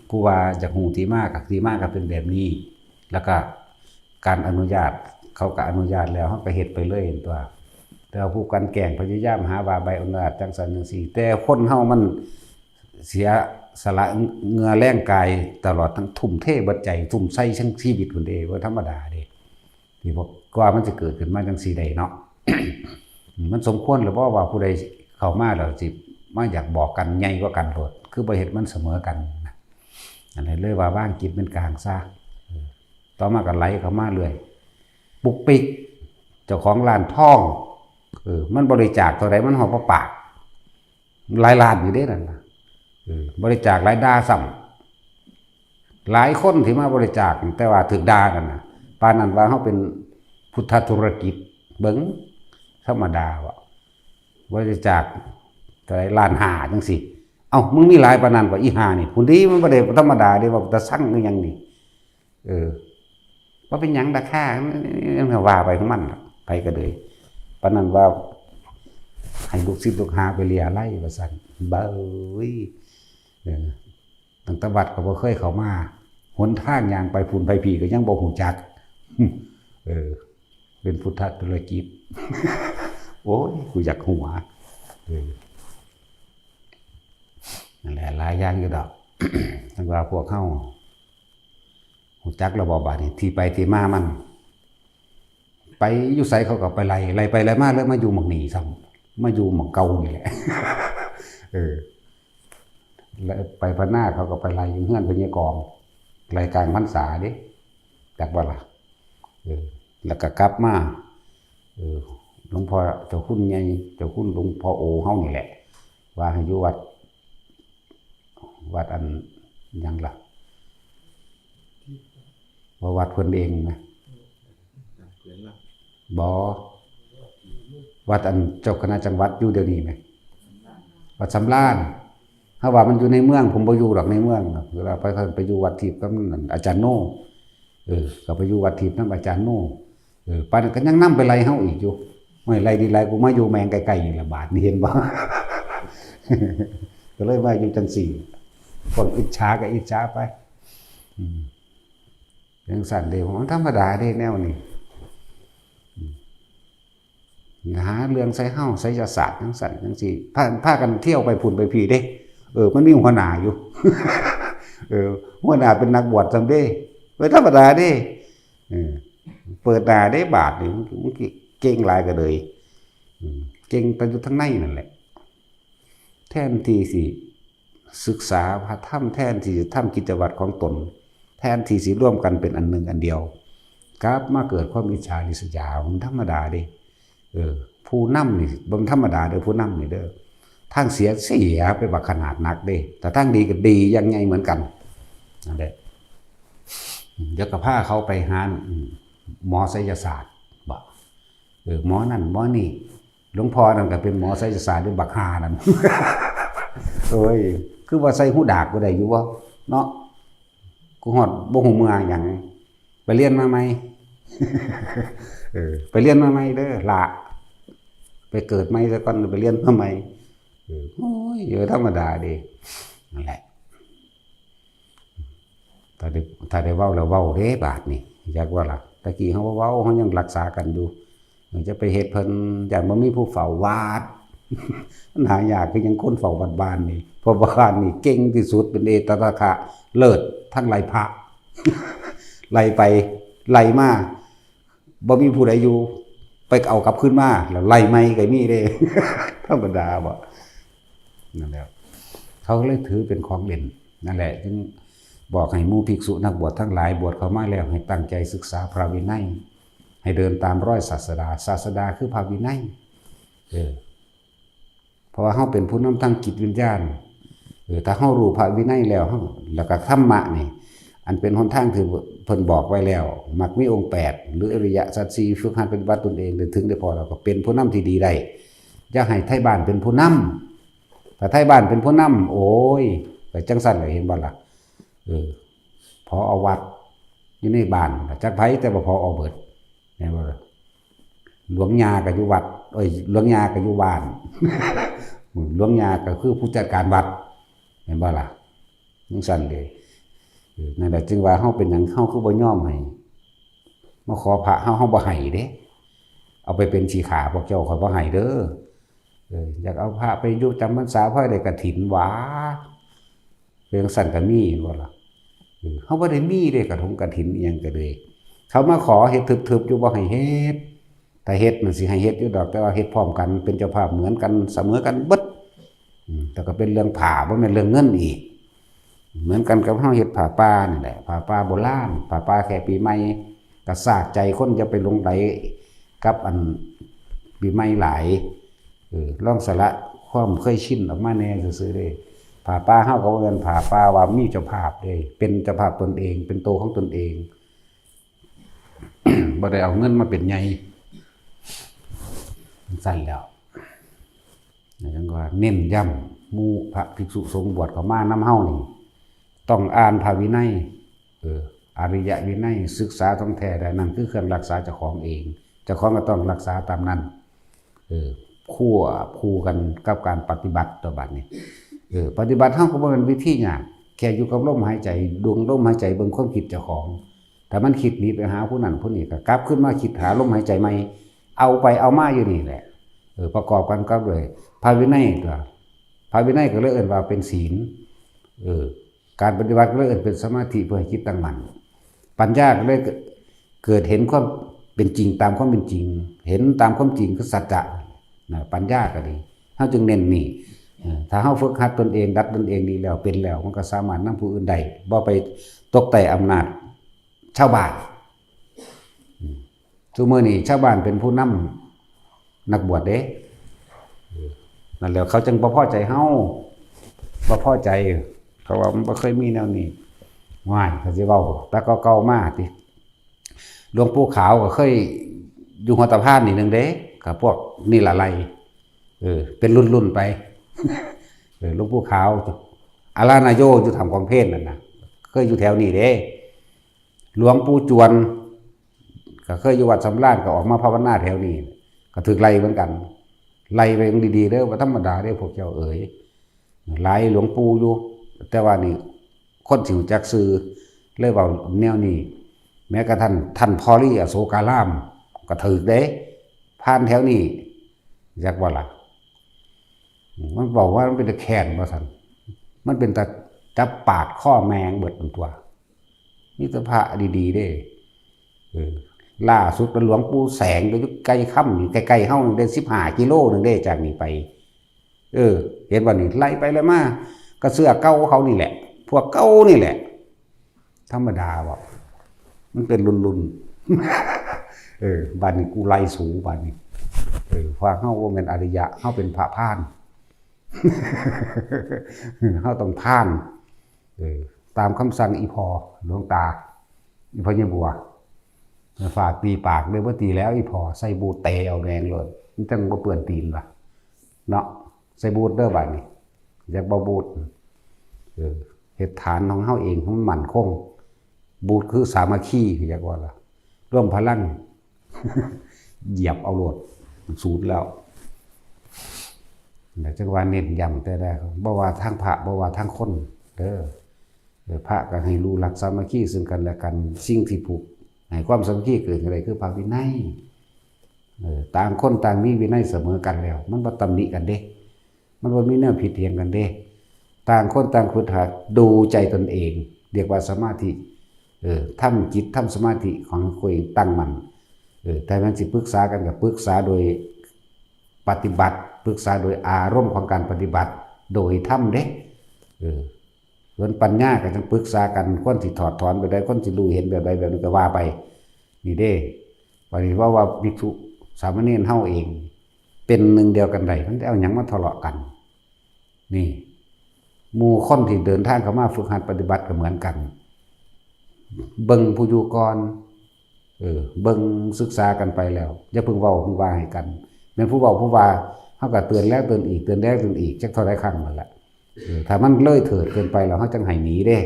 ผู้ว่าจากหูที่มากกับที่มากก็เป็นแบบนี้แล้วก็การอนุญาตเขาก็อนุญาตแล้วเขาก็เฮ็ดไปเลยตัวแต่ผู้กันแก่งพยายามหาว่าใบอนุญาตจังสันจังซี่แต่คนเฮามันเสียสละเหงื่อแรงกายตลอดทั้งทุ่มเทบัดใจทุ่มใส่ทั้งชีวิตพุ่นเด้บ่ธรรมดาเด้ที่บอกกว่ามันจะเกิดขึ้นมาจังซี่ได้เนาะ มันสมควรหรือว่าผู้ใดเข้ามาแล้วสิมาอยากบอกกันใหญ่กว่ากันโลดคือบ่เฮ็ดมันเสมอกันอันนี้เลยว่าว่างจิตเป็นกลางซะต่อมาก็ไหลเข้ามาเรื่อยปุกปิกเจ้าของร้านทองมันบริจาคเท่าไรมันหอบปากหลายล้านอยู่เด้นั่นนะบริจาคหลายด่าซ้ำหลายคนที่มาบริจาคแต่ว่าถึกด่ากันนะปานนั้นว่าเขาเป็นพุทธธุรกิจเบิ้งธรรมดาวะบริจาคเท่าไรล้านห้าจังสิมึงมีหลายปานนั้นว่าอีห้านี่ผู้นี้มันบ่ได้ธรรมดาเด้ว่าจะสั่งคือหยังนี่ว่าเป็นหยังราคาว่าไปของมันไปก็เลยปานนั้นว่าให้ลูกศิษย์ลูกหาไปเลียไล่ว่าซั่นเบ้ยตั้งแต่วัดก็บ่เคยเข้ามาหนทางย่างไปพุ่นไปพี่ก็ยังบ่ฮู้จักเป็นพุทธธุรกิจโอ้ยกูอยากหัวนั่นแหละหลายอย่างอยู่ดอกตั้งว่าพวกเฮาฮู้จักระบบบาดนี้ที่ไปที่มามันไปอยู่ไสเขาก็ไปไล่ไปไล่มาแล้วมาอยู่หม่องนี้ซ้ำมาอยู่หม่องเก่านี่แหละแล้วไปพระนาเขาก็ไปไล่อยู่เฮือนพญากองรายการพรรษาเด้จักว่าล่ะแล้วก็กลับมา หลวงพ่อเจ้าคุณใหญ่เจ้าคุณหลวงพ่อโอเฮานี่แหละว่าให้อยู่วัดอันยังล่ะว่าวัดเพิ่นเองนะบ่วัดอันเจ้าคณะจังหวัดอยู่เดี๋ยวนี้ไหมวัดสำราญถ้าว่ามันอยู่ในเมืองผมบ่อยู่หรอกในเมืองเวลาไปอยู่วัดทิพย์กับอาจารย์โน่ก็ไปอยู่วัดทิพย์นำอาจารย์โน่ปานนั้นก็ยังนำไปไล่เฮาอีกอยู่ไม่ไล่ดีไล่กูมาอยู่แมงไกลๆนี่ละบาดนี่เห็นบ่ ก็เลยว่าอยู่จังซี่คนอิจฉาก็อิจฉาไปจังสั่นเด้มันธรรมดาเด้แนวนี้หาเรื่องใส่เฮาไสยศาสตร์จังสั่นจังซี่พากันเที่ยวไปพุ่นไปพี่เด้มันมีหัวหน้าอยู่ หัวหน้าเป็นนักบวชจังเด้เป็นธรรมดาเด้เปิดหน้าได้บาทนี่มันเก่งหลายก็เลยเก่งไปอยู่ทั้งในนั่นแหละแทนที่สิศึกษาพระธรรมแทนที่จะทำกิจวัตรของตนแทนที่สิร่วมกันเป็นอันหนึ่งอันเดียวกลับมาเกิดความอิจฉาริษยามันธรรมดาเด้ผู้นำนี่บ่ธรรมดาเด้อผู้นำนี่เด้อทางเสียไปบักขนาดนักเด้แต่ทางดีก็ดียังไงเหมือนกันนั่นแหละเดี๋ยวก็พาเขาไปหาหมอไสยศาสตร์บอกหมอนั่นหมอนี่หลวงพ่อนั่นก็เป็นหมอไสยศาสตร์ด้วยบักฮานั่น คือว่าใส่หูดากก็ได้อยู่วะเนาะกูหอดบ่หูเมืองอย่างไปเรียนมาไหม ไปเรียนมาไหมเด้อละไปเกิดไหมซะก่อนไปเรียนมาไหมโอ้ยธรรมดาดีนั่นแหละถ้าได้เว้าแล้วเว้าเด้บาดนี่อยากว่าล่ะตะกี้เขาเว้าเขายังรักษากันอยู่จะไปเฮ็ดเพิ่นอย่างบ่มีผู้เฝ้าวาดมันหายากคือยังคนเฝ้าวัดบ้านนี่เพราะบ้านนี่เก่งที่สุดเป็นเอตตะคะเลิศทั้งไล่พระ ไล่ไปไล่มาบ่มีผู้ใดอยู่ไปเอากลับขึ้นมาแล้วไล่ไม่ก็มีเด้ ธรรมดาบ่นั่นแหละเขาเลยถือเป็นของเล่นนั่นแหละจึงบอกให้หมู่ภิกษุนักบวชทั้งหลายบวชเข้ามาแล้วให้ตั้งใจศึกษาพระวินัยให้เดินตามรอยศาสดาคือพระวินัยเพราะว่าเฮาเป็นผู้นำทางจิตวิญญาณถ้าเฮารู้พระวินัยแล้วแล้วก็ธรรมะนี่อันเป็นหนทางที่เพิ่นบอกไว้แล้วมักมีองค์8หรืออริยสัจ4ฝึกหัดปฏิบัติตนเองถึงได้พอเราก็เป็นผู้นำที่ดีได้อย่าให้ไทบ้านเป็นผู้นำถ้าไทบ้านเป็นผู้นำโอ้ยก็จังซั่นเลยเห็นบ่ล่ะพอเอาวัดอยู่ในบ้านจักไผแต่บ่พอเอาเบิดแม่นบ่ล่ะหลวงยาก็อยู่วัดหลวงยาก็อยู่บ้าน หลวงยาก็คือผู้จัดการวัดเห็นบ่ล่ะจังซั่นเลยนั่นแหละจึงว่าเฮาเป็นหยังเฮาคือบ่ยอมให้มาขอพระเฮาบ่ให้เด้เอาไปเป็นชีขาพวกเจ้าข่อยบ่ให้เด้ออยากเอาพระไปอยู่จำพรรษาพ่อได้กฐินหวาเรื่องสั่นก็มีบ่ล่ะเฮาบ่ได้มีเด้กฐินอีหยังก็เลยเขามาขอเฮ็ดทึบๆอยู่บ่ให้เฮ็ดถ้าเฮ็ดมันสิให้เฮ็ดอยู่ดอกแต่ว่าเฮ็ดพร้อมกันเป็นเจ้าภาพเหมือนกันเสมอกันเบิดแต่ก็เป็นเรื่องผ้าบ่แม่นเรื่องเงินอีกเหมือนกันกับเฮาเฮ็ดผ้าป่านี่แหละผ้าป่าโบราณผ้าป่าแค่ปีใหม่ก็สากใจคนจะไปลงไหลกับอันปีใหม่หลายลองสละความเคยชินออกมาแน่ซื่อๆเด้ผ้าป่าเฮาก็บ่แม่นผ้าป่าว่ามีเจ้าภาพเด้เป็นเจ้าภาพตนเองเป็นโตของตนเอง บ่ได้เอาเงินมาเป็นใหญ่สั่นแล้วจังว่าเน้นย้ำหมู่พระภิกษุสงฆ์บวชเข้ามานำเฮานี่ต้องอ่านพระวินัยอริยวินัยศึกษาต้องแท้ได้นั่นคือเครื่องรักษาเจ้าของเองเจ้าของก็ต้องรักษาตามนั้นคู่กันกับการปฏิบัติต่อบัดนี้ปฏิบัติเฮาก็บ่แม่นวิธียากแค่อยู่กับลมหายใจดวงลมหายใจเบิ่งความคิดเจ้าของถ้ามันคิดหนีไปหาผู้นั้นผู้นี้ก็กลับขึ้นมาคิดหาลมหายใจใหม่เอาไปเอามาอยู่นี่แหละประกอบกันกับเลยพระวินัยตัวพระวินัยก็เลยเอิ้นว่าเป็นศีลการปฏิบัติก็เลยเอิ้นเป็นสมาธิเพื่อให้จิตตั้งมั่นปัญญาก็เลยเกิดเห็นความเป็นจริงตามความเป็นจริงเห็นตามความจริงคือสัจจะปัญญาก็ดีเฮาจึงเน้นนี่ถ้าเฮาฝึกหัดตนเองดัดตนเองดีแล้วเป็นแล้วมันก็สามารถนำผู้อื่นได้บ่ไปตกใต้อำนาจชาวบ้านทุกมื้อนี้ชาวบ้านเป็นผู้นำ นักบวชเด้นั่นแหละเขาจึงบ่พอใจเฮาบ่พอใจเขาว่ามันบ่เคยมีแนวนี้ว้ายเขาสิเว้าแต่ก็เก่ามาติหลวงปู่ขาวก็เคยอยู่หัวตะพานนี่นึงเด้กับพวกนี่ละไลเป็นรุ่นๆไปหลวงปู่ขาวอารานาโยอยู่ทำความเพียรนั่นนะเคยอยู่แถวนี้เด้หลวงปู่จวนก็เคยอยู่วัดสำราญก็ออกมาภาวนาแถวนี้ก็ถึกไล่เหมือนกันไล่ไปดีๆเด้อว่าธรรมดาเด้อพวกเจ้าเอ๋ยไล่หลวงปู่อยู่แต่ว่านี่คนสิวจักซื้อเลยเว้าแนวนี้แม้กระทั่งท่านพอลี่อโศการามก็ถึกเด้ผ่านแถวนี้จักว่าล่ะมันบอกว่ามันเป็นตะแคนว่าซั่นมันเป็นตะจับปาดข้อแมงเบิดตัวนี่สภาพดีๆเด้ล่าสุดหลวงปู่แสงก็อยู่ใกล้ค่ำนี่ใกล้ๆเฮาได้15 กิโลนึงเด้จากนี้ไปเห็นว่านี่ไล่ไปเลยมาก็เสื้อเก่าเขานี่แหละพวกเก่านี่แหละธรรมดาบ่มันเป็นรุ่นๆบ้านนี้กูไล่สูงบ้านนี้ว่าเฮาบ่แม่นอริยะเฮาเป็นพระพานเฮาต้องพานตามคำสั่งอีพอหลวงตาอีพอเนี่ยบัวฝากตีปากเลยว่าตีแล้วอีพอใส่บูทเตะเอาแดงเลยมันจังบ่เปื้อนตีนว่ะเนาะใส่บูทเด้อบัดนี้อยากบ่บูทเฮ็ดฐานของเฮาเองมันมั่นคงบูทคือสามัคคีอยากว่าล่ะร่วมพลังเหยียบเอาโลดสูญแล้วแต่จังว่าเน้นย้ำแต่ได้บ่ว่าทางพระบ่ว่าทางคนเด้อพระก็ให้รู้หลักสามัคคีซึ่งกันและกันสิ่งที่ผูกให้ความสามัคคีเกิดอะไรคือพระวินัยต่างคนต่างมีวินัยเสมอกันแล้วมันบ่ตำหนิกันเด้มันบ่มีแนวผิดเถียงกันเด้ต่างคนต่างฝึกหัดดูใจตนเองเรียกว่าสมาธิทำจิตทำสมาธิของตัวเองตั้งมั่นแต่มันสิปรึกษากันกับปรึกษาโดยปฏิบัติปรึกษาโดยอารมณ์ของการปฏิบัติโดยทำเด้ส่วนปัญญาก็ต้องปรึกษากันคนสิถอดถอนไปได้คนสิรู้เห็นแบบใดแบบนึงก็ว่าไปนี่เด้วันนี้ว่าภิกษุสามเณรเฮาเองเป็นหนึ่งเดียวกันได้มันเอาหยังมาทะเลาะกันนี่หมู่คนที่เดินทางเข้ามาฝึกหัดปฏิบัติก็เหมือนกันเบิ่งผู้อยู่ก่อนเบิ่งศึกษากันไปแล้วอย่าเพิ่งเว้าเพิ่งว่าให้กันแม่นผู้เว้าผู้ว่าเฮาก็เตือนแล้วเตือนอีกเตือนแล้วเตือนอีกจักเท่าใดครั้งนั่นแหละถ้ามันเลยเถิดเกินไปแล้วเฮาจังให้หนีเด้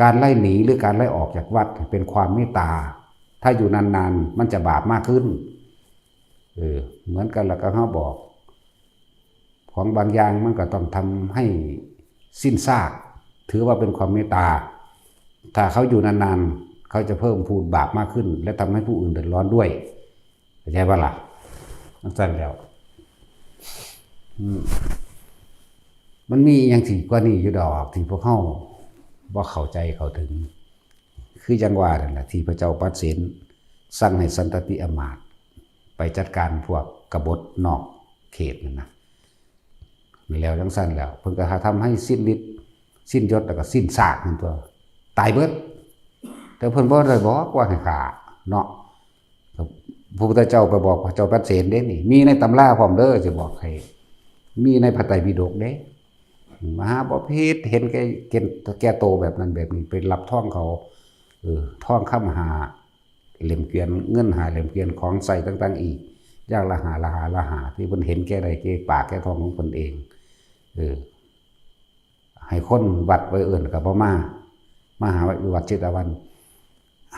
การไล่หนีหรือการไล่ออกจากวัดเป็นความเมตตาถ้าอยู่นานๆมันจะบาปมากขึ้นเหมือนกันแล้วก็เฮาบอกของบางอย่างมันก็ต้องทำให้สิ้นซากถือว่าเป็นความเมตตาถ้าเขาอยู่นานๆเขาจะเพิ่มพูนบาปมากขึ้นและทำให้ผู้อื่นเดือดร้อนด้วยเข้าใจป่ะล่ะนั่นสั้นแล้วมันมีอย่างที่กว่านี้อยู่ดอกที่พวกเขาบ่เข้าใจเขาถึงคือจังหวะนั่นแหละที่พระเจ้าปัสสินสั่งให้สันตติอมาตย์ไปจัดการพวกกบฏนอกเขตนั่นนะแล้วจังสั้นแล้วเพิ่นก็ทำให้สิ้นฤทธิ์สิ้นยศแล้วก็สิ้นซากนั่นตัวตายเบิดแต่เพิ่นบ่ได้บอกว่าให้ฆ่าเนาะพระพุทธเจ้าไปบอกพระเจ้าปัสสินเด้นี่มีในตำราพร้อมเด้อสิบอกให้มีในพระไตรปิฎกเด้มหาบพิตรเห็นแกโตแบบนั้นแบบนี้ไปรับท่องเขาท่องคำหาเหลี่ยมเกวียนเงินหาเหลี่ยมเกวียนของใส่ต่างๆอีกอย่างละหาที่เพิ่นเห็นแก่ใดแก่ปากแก่ท้องของเพิ่นเองให้คนวัดไปเอิ่นกับบ่มาหาวัดเชตวัน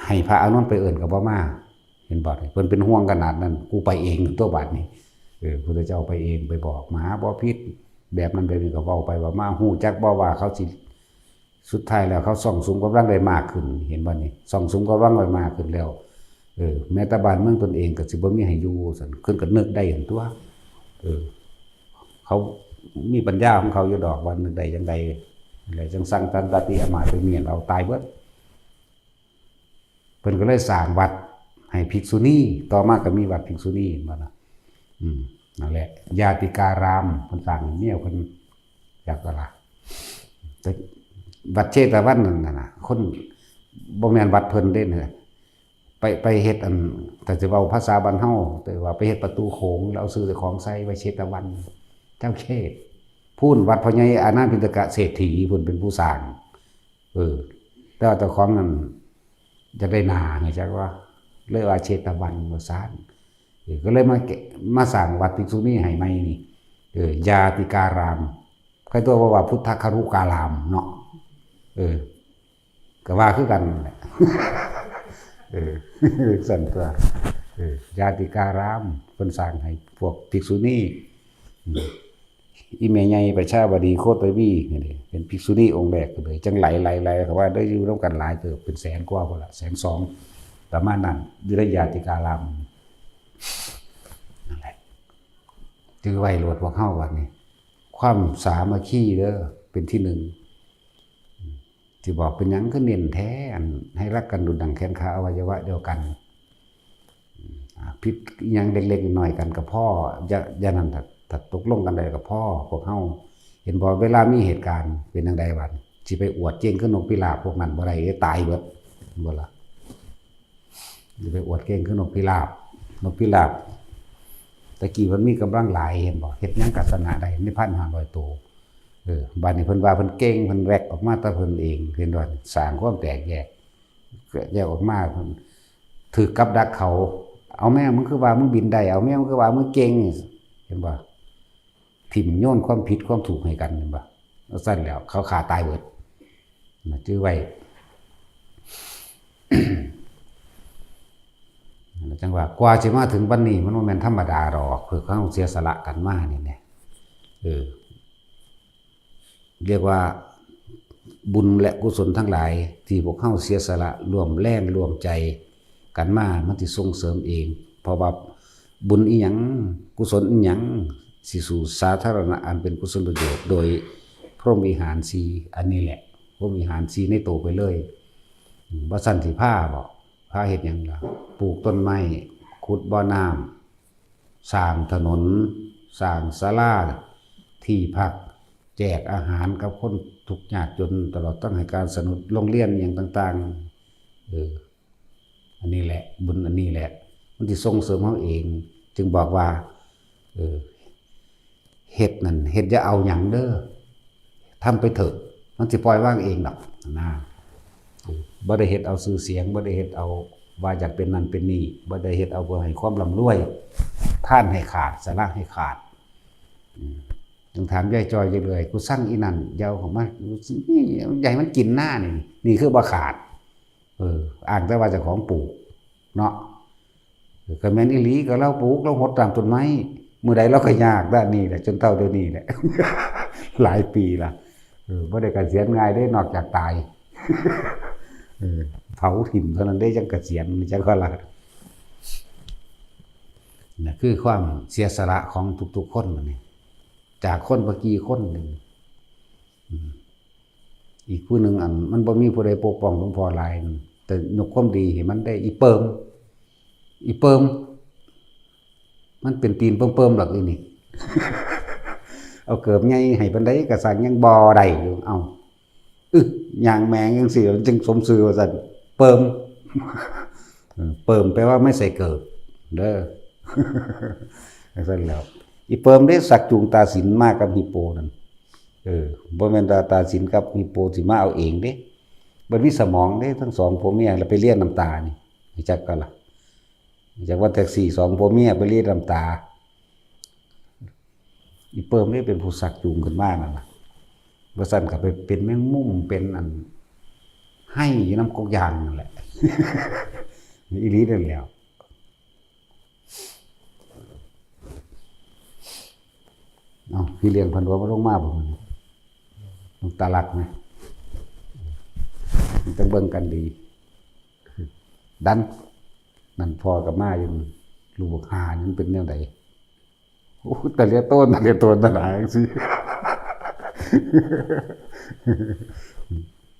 ให้พระอานนท์ไปเอิ่นกับบ่มาเห็นบ่เพิ่นเป็นห่วงขนาดนั้นกูไปเองตัวบาดนี้พระพุทธเจ้าไปเองไปบอกมหาบพิตรแบบนั้นแบบนี้ก็เว้าไปว่ามาฮู้จักบ่ว่าเขาสิสุดท้ายแล้วเขาส่องสุมกำลังได้มากขึ้นเห็นบ่นี่ส่องสุมกำลังได้มากขึ้นแล้วแม้แต่บ้านเมืองตนเองก็สิบ่มีให้อยู่ซั่นขึ้นก็นึกได้เห็นตัวเขามีปัญญาของเขาอยู่ดอกวันนึกได้จังไดอะไรจังสั่งสันตติอมาตย์ไปเมียนเอาตายเบิดเพิ่นก็เลยสร้างวัดให้ภิกษุณีต่อมาก็มีวัดภิกษุณีมานะนั่นแหละญาติการามเพิ่นสร้างเมียเพิ่นอยากว่าล่ะแต่วัดเชตวันนั่นน่ะคนบ่แม่นวัดเพิ่นเด้น่ะ ไปเฮ็ดอันแต่จะเว้าภาษาบ้านเฮาแต่ว่าไปเฮ็ดประตูโขงแล้วเอาซื้อแต่ของใส่ไว้เชตวันเจ้าเชษพูนวัดพ่อใหญ่อานันต์พินตกะเศรษฐีพุ่นเป็นผู้สร้างแต่ว่าเจ้าของนั้นจะได้นาไงจักว่าเลยว่าเชตวันว่าซ่านก็เลยมาสร้างวัดภิกษุนีให้ใหม่นี่ยาติการามใครตัวว่าพุทธครุการามเนาะก็ว่าคือกันแหละสั่นตัวญาติการามเพิ่นสร้างให้พวกภิกษุณีอีแม่ใหญ่ประชาบดีโคตรวีนี่เป็นภิกษุณีองค์แรกเลยจังไหลเขาว่าได้อยู่ร่วมกันหลายเติบเป็นแสนกว่าพุ่นละ120,000ประมาณนั้นอยู่ในญาติการามนั่นแหละจือไว้โลดพวกเฮาบัดนี้ความสามัคคีเด้อเป็นที่หนึ่งที่บอกเป็นหยังก็เน้นแท้ให้รักกันดุจดังแขนขาอวัยวะเดียวกันผิดยังเล็กๆหน่อยกันกับพ่ออย่านั้นถ้าตกลงกันได้กับพ่อพวกเฮาเห็นบ่เวลามีเหตุการณ์เป็นจังไดบัดสิไปอวดเก่งคือนกพิราบพวกนั้นบ่ได้ตายเบิดบ่ล่ะสิไปอวดเก่งคือนกพิราบตะกี้มันมีกำลังหลายเห็นบ่เฮ็ดหยังกัสนะได้ใน 1,500 ตัวบัดนี้เพิ่นว่าเพิ่นเก่งเพิ่นแวกออกมาแต่เพิ่นเองเห็นว่าสร้างความแตกแยกออกมาเพิ่นถือกับดักเขาเอาแม่มึงคือว่ามึงบินได้เอาแม่มึงคือว่ามึงเก่งเห็นบ่ถิ่มโยนความผิดความถูกให้กันเห็นบ่แล้วซั่นแล้วเขาฆ่าตายเบิดน่ะจื้อไว้ จังว่ากว่าสิมาถึงวันนี้มันบ่แม่นธรรมดาดอกเพื่อเขาเสียสละกันมานี่แหละเรียกว่าบุญและกุศลทั้งหลายที่พวกเขาเสียสละร่วมแรงร่วมใจกันมามันสิส่งเสริมเองเพราะว่าบุญอีหยังกุศลอีหยังสิสู่สาธารณะอันเป็นกุศลประโยชน์โดยพรหมวิหาร4อันนี้แหละพรหมวิหาร4ในโตไปเลยบ่ซั่นสิพาบ่พาเฮ็ดหยังล่ะปลูกต้นไม้ขุดบ่อน้ำสร้างถนนสร้างศาลาที่พักแจกอาหารกับคนทุกข์ยากจนตลอดตั้งให้การสนับสนุนโรงเรียนอย่างต่างๆอันนี้แหละบุญอันนี้แหละมันที่ส่งเสริมเขาเองจึงบอกว่าเฮ็ดนั่นเฮ็ดอย่าเอาหยังเด้อทำไปเถอะมันสิปล่อยว่างเองดอกนะบ่ได้เฮ็ดเอาชื่อเสียงบ่ได้เฮ็ดเอาว่าอยากเป็นนั่นเป็นนี่บ่ได้เฮ็ดเอาเพื่อให้ความร่ำรวยท่านให้ขาดสละให้ขาดจึงถามยายจอยอยู่เลยกูสั่งอีนั่นยาวของมันนี่ใหญ่มันกินหน้านี่คือบ่ขาดอ่างแต่ว่าเจ้าของปลูกเนาะก็แม่นอีหลีก็เราปลูกเราหดตามต้นไม้มื้อใดเราก็ยากด้านนี้แหละจนเท่าเดี๋ยวนี้แหละ หลายปีละบ่ได้เกษียณง่ายได้นอกจากตายเผาถิ่มเท่านั้นได้จังเกษียณจังก็ละนี่คือความเสียสละของทุกๆคนนี่จากคนเมื่อกี้คนหนึ่งอีกผู้หนึ่งมันบ่มีผู้ใดปกป้องหลวงพ่อหลายแต่ยกความดีให้มันได้อีเปิมมันเป็นตีนเปิมหรอกนี่ เอาเกิบใหญ่ให้ปานใดก็สั่งยังบ่ได้อยู่เอาย่างแมงจังซี่จึงสมชื่อว่าซั่นเปิม เปิมแปลว่าไม่ใส่เกิบเด้อ ซั่นแล้วอีเปิมได้สักจูงตาสินมากกับฮิปโปนั่นบ่แม่นตาสินกับฮิปโปสิมาเอาเองเด้บ่มีสมองเด้ทั้งสองผัวเมียแล้วไปเลียนน้ำตานี่รู้จักกันล่ะรู้จักว่าแท็กซี่สองผัวเมียไปเลียนน้ำตาอีเปิมนี่เป็นผู้สักจูงขึ้นมานั่นล่ะบ่ซั่นก็ไปเป็นแมงมุมเป็นอันให้อยู่น้ำกกยางนั่นแหละ อีหลีนั่นแล้วพี่เลี้ยงพันวัวมาลงมาบ่มันลงตาลักไหมมันต้องเบิ่งกันดีดันนั่นพอกับมาอยู่ลูกหานี่มันเป็นแนวใดโอ้แต่เรียต้นตาหนาจังซี่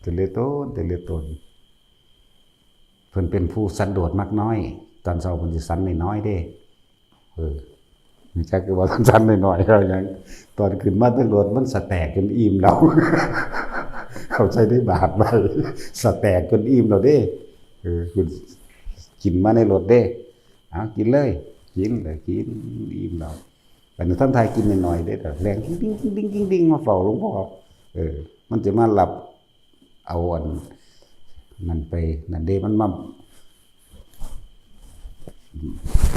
แต่เรียต้นเพิ่นเป็นผู้สันโดษมักน้อยตอนเช้าเพิ่นสิสันน้อยๆเด้มีจักว่าสั้นๆหน่อยๆก็อย่างตอนขึ้นมาตำรวจมันสแตกจนอิ่มแล้ว เขาใช้ได้บาทไปสแตกจนอิ่มแล้วเด้คุณ กินมาในรถเด้เอากินเลยกินเลยกินอิ่มแล้วแต่ในท่านไทยกินหน่อยๆได้แต่แรงดิ้งดิ้งดิ้งดิ้งดิ้งมาเฝ้าหลวงพ่อมันจะมาหลับเอาอันนั่นไปนั่นเด้มันมา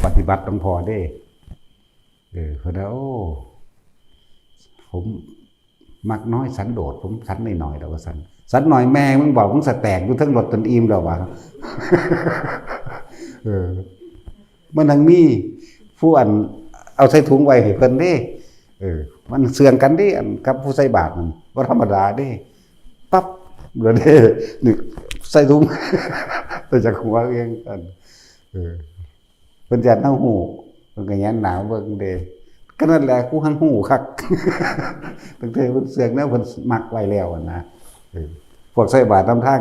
ปฏิบัติหลวงพ่อเด้เพราะแล้วผมมักน้อยสันโดษผมสันหน่อยๆแล้วก็สันหน่อยแม่มึงบอกมึงสแตกอยู่ทั้งรถจนอิ่มแล้ววะมันทั้งมีผู้อันเอาใส่ถุงไว้ให้เพิ่นเด้มันเสื่องกันเด้อันกับผู้ใส่บาตรมันบ่ธรรมดาเด้ปั๊บเด้อเด้นี่ใส่ถุงแต่จากหัวเองกันเพิ่นจัดเฮาฮู้เพิ่นก็แย้มหนาวเบิ่งเด้ก็นั่นแหละกูหังฮู้คักตั้งแต่เพิ่นเสื่องแล้วเพิ่นมักไว้แล้วนะพวกใส่บาตรนำทาง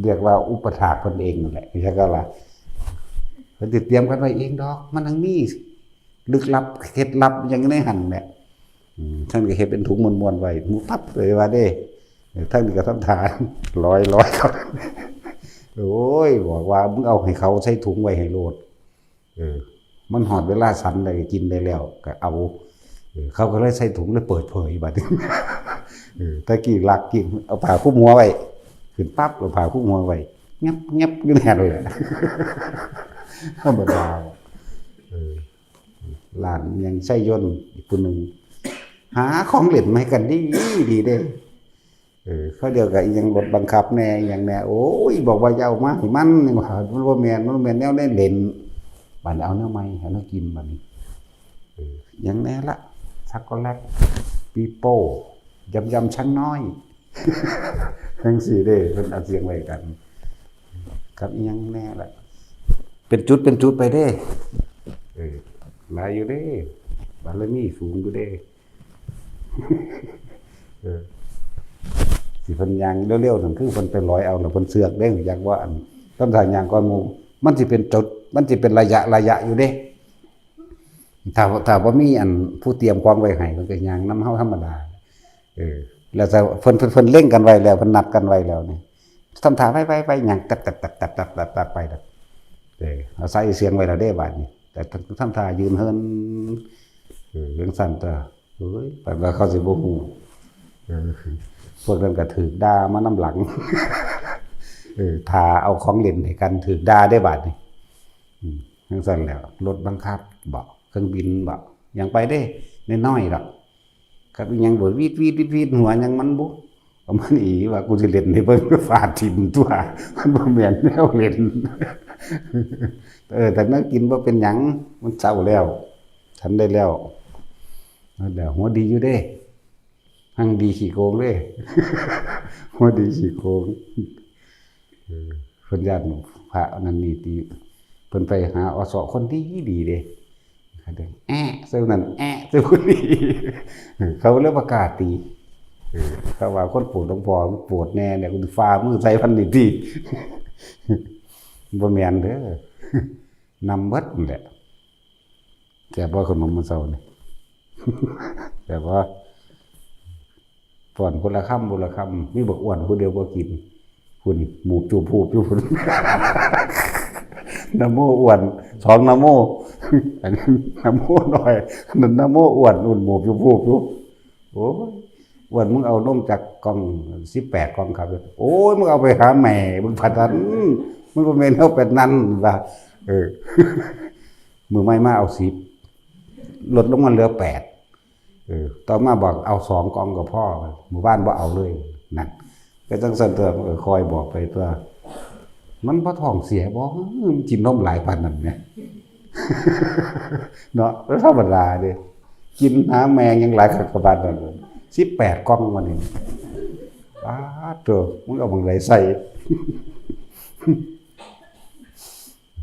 เรียกว่าอุปถากเพิ่นเองนั่นแหละใช่ก็ล่ะเพิ่นเตรียมกันไว้เองดอกมันทั้งมีลึกลับเคล็ดลับอย่างในหั่นแหละท่านก็เฮ็ดเป็นถุงมวนๆไว้หมูปั๊บเลยว่าเด้ท่านก็ทำทานร้อยเขาโอ้ยบอกว่ามึงเอาให้เขาใส่ถุงไว้ให้โลดมันหอดเวลาสันได้กินได้แล้วก็เอาเขาก็เลยใส่ถุงเลยเปิดเผยบัดนี้ตะกี้ลักกินเอาผ้าคลุมหัวไว้ขึ้นปั๊บเอาผ้าคลุมหัวไว้งับงับอยู่แน่เลยธรรมดาหลานยังใช้ยนต์อีกคนหนึ่งหาของเล่นมาให้กันดีเด้เขาเดียวกับยังรถบังคับแน่อย่างแน่โอ้ยบอกว่าจะเอามาให้มันนี่ว่ามันบ่แม่นแนวเล่นบัดเอาแนวใหม่ให้เรากินบัดนี้อย่างแน่ละช็อกโกแลตปีโป้ยำช้างน้อยทั้ง4เด้เพิ่นเอาเสียงไว้กันกับอย่างแน่ละเป็นจุดไปเด้หลายอยู่เด้บารมีสูงอยู่เด้สิเพิ่นยางเร็วๆนั่นคือเพิ่นไปร้อยเอาแล้วเพิ่นเสือกเด้อยากว่าอันต้นทางยางก่อนหมู่มันสิเป็นจุดมันสิเป็นระยะอยู่เด้ถ้าบ่มีอันผู้เตรียมความไว้ให้มันก็ยางนำเฮาธรรมดาแล้วแต่เพิ่นเล่งกันไว้แล้วเพิ่นนัดกันไว้แล้วนี่ทำท่าไปหยังตัดไปเอาใส่เสียงไว้แล้วเด้บาดนี้แต่ทำท่ายืนเฮินยังสั่นตัวเฮ้ยแต่ว่าเขาสิบ่ฮู้พวกนั้นก็ถูกด่ามานำหลังถ้าเอาของเล่นให้กันถูกด่าได้บาดนี้ยังสั่นแล้วรถบังคับบ่เครื่องบินบ่ยังไปได้น้อยๆดอกกับยังบ่วีดหัวยังมันบ่เอามันอีว่ากูสิเล่นให้เบิ่งฟาดทิ่มตัวมันบ่แม่นแนวเล่นแต่นักกินบ่เป็นหยังมันเศร้าแล้วฉันได้แล้วนั่นแหละหัวดีอยู่เด้หั่งดีขี้โกงเด้หัวดีขี้โกงเพิ่นญาติพระนั่นนี่ติเพิ่นไปหาอสคนดีเด้เซลนั่นเซลคนนี้เขาเรียกประกาศตีเขาว่าคนปวดหลวงพ่อปวดแน่เนี่ยคุณฟ้ามือใส่พันดีบ่แม่นเด้อนำเบิดนั่นแหละแต่บ่ขนมมันเซานี่แต่ว่าป้อนคนละคำมีบักอ้วนผู้เดียวบ่กินคุณหมูจูบผูบอยู่พุ่นนะโมอ้วน2นะโมอันนี้นะโมน้อยนั่นนะโมอ้วนอุ่นหมูจูบผูบอยู่โอ้ยอ้วนมึงเอาลงจากกล่อง18กล่องครับโอ้ยมึงเอาไปหาแม่มึงผัดนั้นมึงบ่แม่นเอาเป็นนั้นว่ามือใหม่มาเอา10ลดลงมาเหลือ8ต่อมาบอกเอา2กล่องก็พอหมู่บ้านบ่เอาเลยนั่นก็จังซั่นตัวคอยบอกไปตัวมันบ่ท้องเสียบ่มันกินนมหลายปานนั้นแหมเนาะธรรมดาเด้กินหาแมงยังหลายคักกว่าบาดนั้น18กล่องวันนี้ตัวมึงเอาบังไดใส่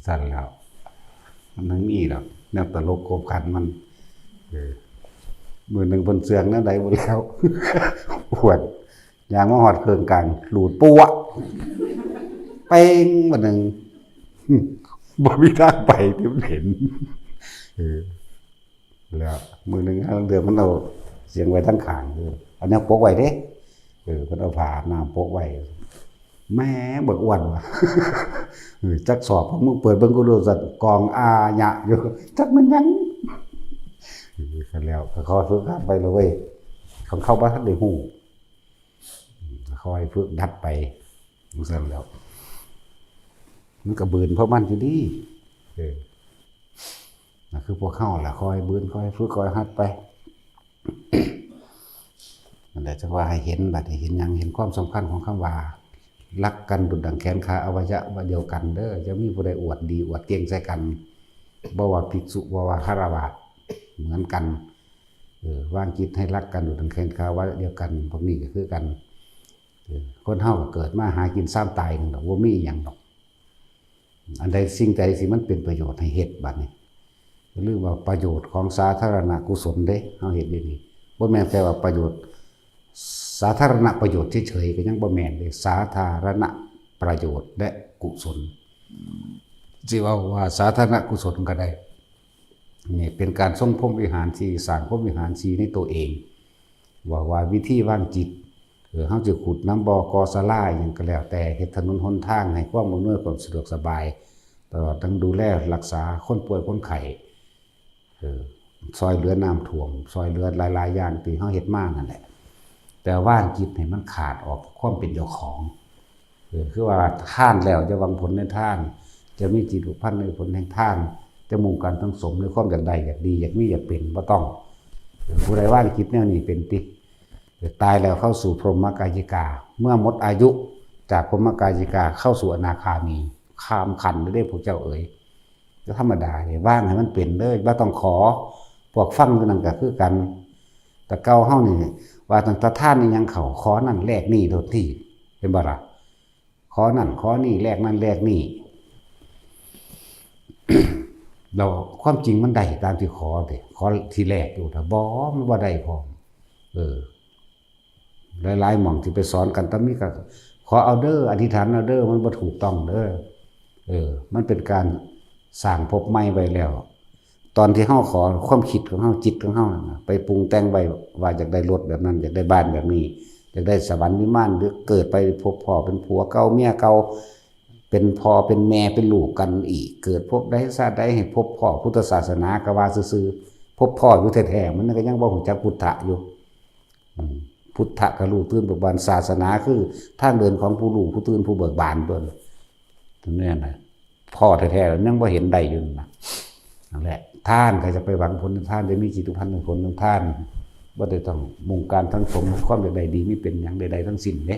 สั่นแล้วมันทั้งนี้ดอกแนวตลกโกบขันมันมือหนึ่งบนเสืองนั่นใดบ่แล้วปวดยางมาหอดเครื่องกลางหลุดปัวเป้งมื้อนึงบ่มีทางไปที่มันเห็นแล้วมือนึงเดือมันเอาเสียงไว้ทั้งข้างอันนี้ปกไว้เด้เพิ่นเอาผ้าอาบน้ำปกไว้ แม่บ่อ้วนว่ะ จักสอบของมึงเปิดเบิ่งกูดูสัตว์กองอาหยะอยู่จักมันยังกันแล้วก็ขอฝึกหัดไปเลยเว้ยของเข้าบ้านทันได้ฮู้คอยฝึกดัดไปจังซั่นแล้วมันก็บืนเพราะมันอยู่ดีนั่นคือพวกเข้าล่ะคอยบืนคอยฝึกคอยหัดไปนั่นแหละจังว่าให้เห็นบัดให้เห็นหยังเห็นความสำคัญของคำว่ารักกันดุจดั่งแขนขาอวัยวะเดียวกันเด้อจะมีผู้ใดอวดดีอวดเก่งใส่กันบ่ว่าภิกษุบ่ว่าฆราวาสเหมือนกันวางจิตให้รักกันดุจดั่งแขนขาอวัยวะเดียวกันพวกนี้ก็คือกันคนเฮาก็เกิดมาหากินซ้ำตายนึงดอกบ่มีหยังดอกอันใดสิ่งใดสิมันเป็นประโยชน์ให้เฮ็ดบัดนี้หรือว่าประโยชน์ของสาธารณกุศลเด้เฮาเฮ็ดได้นี่บ่แม่นแค่ว่าประโยชน์สาธารณประโยชน์เฉยๆก็ยังบ่แม่นเลยสาธารณประโยชน์และกุศลสิว่าสาธารณกุศลก็ได้นี่เป็นการทรงพรหมวิหารที่สร้างพรหมวิหารชีในตัวเองว่าวิธีวางจิตเฮาจะขุดน้ำบ่อกอศาลาหยังก็แล้วแต่เฮ็ดถนนหนทางให้ความอำนวยความสะดวกสบายตลอดทั้งดูแลรักษาคนป่วยคนไข้ซอยเหลือน้ำท่วมซอยเหลือหลายๆอย่างที่เฮาเฮ็ดมานั่นแหละแต่ว่านจิตให้มันขาดออกความเป็นเจ้าของคือว่าท่านแล้วจะหวังผลในท่านจะมีจิตผูกพันในผลแห่งท่านจะมุ่งการทั้งสมในความอยากได้อยากดีอยากมีอยากเป็นบ่ต้องผู้ใดว่านจิตแนวนี้เป็นติตายแล้วเข้าสู่พรหมกายิกาเมื่อหมดอายุจากพรหมกายิกาเข้าสู่อนาคามีข้ามขันได้พวกเจ้าเอ๋ยก็ธรรมดาเนี่ยว่างให้มันเป็นเลยบ่ต้องขอพวกฟังนั่นก็คือกันแต่เก่าเฮานี่ว่าตั้งแต่ท่านนี่ยังเขาขอนั่นแลกนี่โดนที่เป็นบ่ล่ะขอนั่นขอนี่แลกนั่นแลกนี่ เราความจริงมันได้ตามที่ขอเด้ขอที่แรกอยู่ถ้าบ่มันบ่ได้พร้อมหลายๆหม่องที่ไปสอนกันตามนี้ก็ขอเอาเด้ออธิษฐานเอาเด้อมันบ่ถูกต้องเด้อมันเป็นการสร้างภพใหม่ไว้แล้วตอนที่เฮาขอความคิดของเฮาจิตของเฮาไปปรุงแต่งไว้ว่าอยากได้รถแบบนั้นอยากได้บ้านแบบนี้อยากได้สวรรค์วิมานหรือเกิดไปพบพ่อเป็นผัวเก่าเมียเก่าเป็นพ่อเป็นแม่เป็นลูกกันอีกเกิดพบได้ชาติใดให้พบพ่อพุทธศาสนาก็ว่าซื่อๆพบพ่ออยู่แท้ๆมันก็ยังบ่รู้จักพุทธะอยู่พุทธะก็รู้ตื่นเบิกบานศาสนาคือทางเดินของผู้รู้ผู้ตื่นผู้เบิกบานเบิ่นนั่นน่ะพ่อแท้ๆแล้วยังบ่เห็นได้อยู่นะนั่นแหละท่านก็จะไปหวังผลท่านได้มีจิตทุพันธ์ในผลของท่านบ่ได้ต้องมุ่งการทั้งสมความใดดีมีเป็นหยังใดๆทั้งสิ้นเด้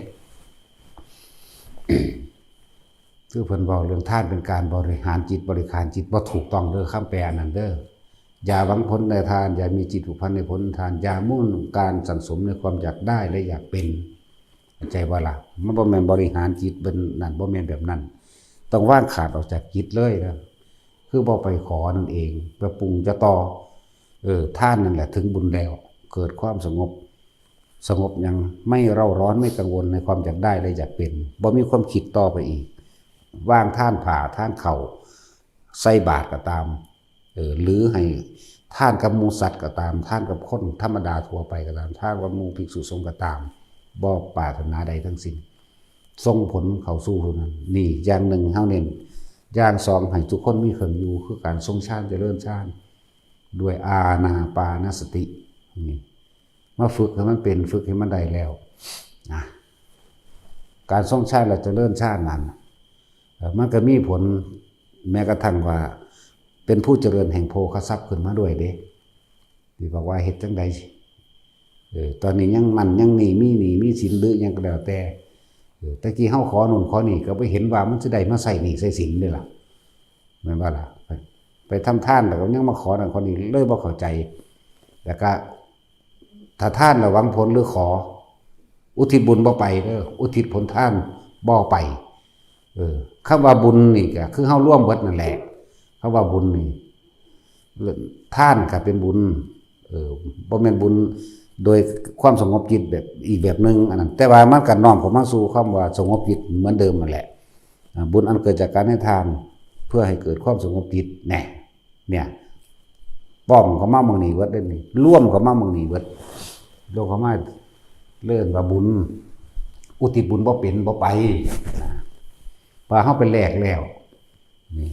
คือเพิ่นบอกเรื่องท่านเป็นการบริหารจิตบริการจิตบ่ถูกต้องเด้อคำแปลนั้นเด้ออย่าหวังผลในทานอย่ามีจิตผูกพันในผลทานอย่ามุ่งการสั่งสมในความอยากได้และอยากเป็นเข้าใจบ่ล่ะมันบ่แม่นบริหารจิตเป็นนั่นบ่แม่นแบบนั้นต้องว่างขาดออกจากจิตเลยนะคือบ่ไปขอนั่นเองไปปรุงจะต่อท่านนั่นแหละถึงบุญแล้วเกิดความสงบยังไม่เร่าร้อนไม่กังวลในความอยากได้และอยากเป็นบ่มีความคิดต่อไปอีกว่างท่านผ่าท่านเข่าใส่บาตรก็ตามหรือให้ท่านกับหมู่สัตว์ก็ตามท่านกับคนธรรมดาทั่วไปก็ตามท่านกับหมู่ภิกษุสงฆ์ก็ตามบ่ปรารถนาใดทั้งสิ้นส่งผลเข้าสู่เท่านั้นนี่อย่างหนึ่งเฮาเน้นอย่างสองให้ทุกคนมีเครื่องอยู่คือการทรงฌานเจริญฌานด้วยอานาปานสตินี่มาฝึกให้มันเป็นฝึกให้มันได้แล้วนะการทรงฌานและเจริญฌานนั้นมันก็มีผลแม้กระทั่งว่าเป็นผู้เจริญแห่งโภคทรัพย์ขึ้นมาด้วยเด้ที่บอกว่าเฮ็ดจังใดตอนนี้ยังมันยังหนี้มีสินหรือยังก็แล้วแต่ตะกี้เฮาขอนู่นขอนี่ก็บ่เห็นว่ามันสิได้มาใส่หนี้ใส่สินเด้ล่ะแม่นบ่ล่ะไปทำทานแล้วก็ยังมาขอนั่นขอนี่เลยบ่เข้าใจแล้วก็ถ้าทานแล้วหวังผลหรือขออุทิศบุญบ่ไปเด้ออุทิศผลทานบ่ไปคำว่าบุญนี่ก็คือเฮาร่วมเบิดนั่นแหละคำว่าบุญนี่ท่านก็เป็นบุญบ่แม่นบุญโดยความสงบจิตแบบอีกแบบนึงอันนั้นแต่ว่ามันก็น้อมเข้ามาสู่คำว่าสงบจิตเหมือนเดิมนั่นแหละบุญอันเกิดจากการให้ทานเพื่อให้เกิดความสงบจิตเนี่ยป้อมเข้ามาเมืองนี้เบิดเด้นี่ร่วมเข้ามาเมืองนี้เบิดโลกเข้ามาเลื่อนว่าบุญ อุทิศบุญบ่เป็นบ่ไปพอเฮาไปแลกแล้วนี่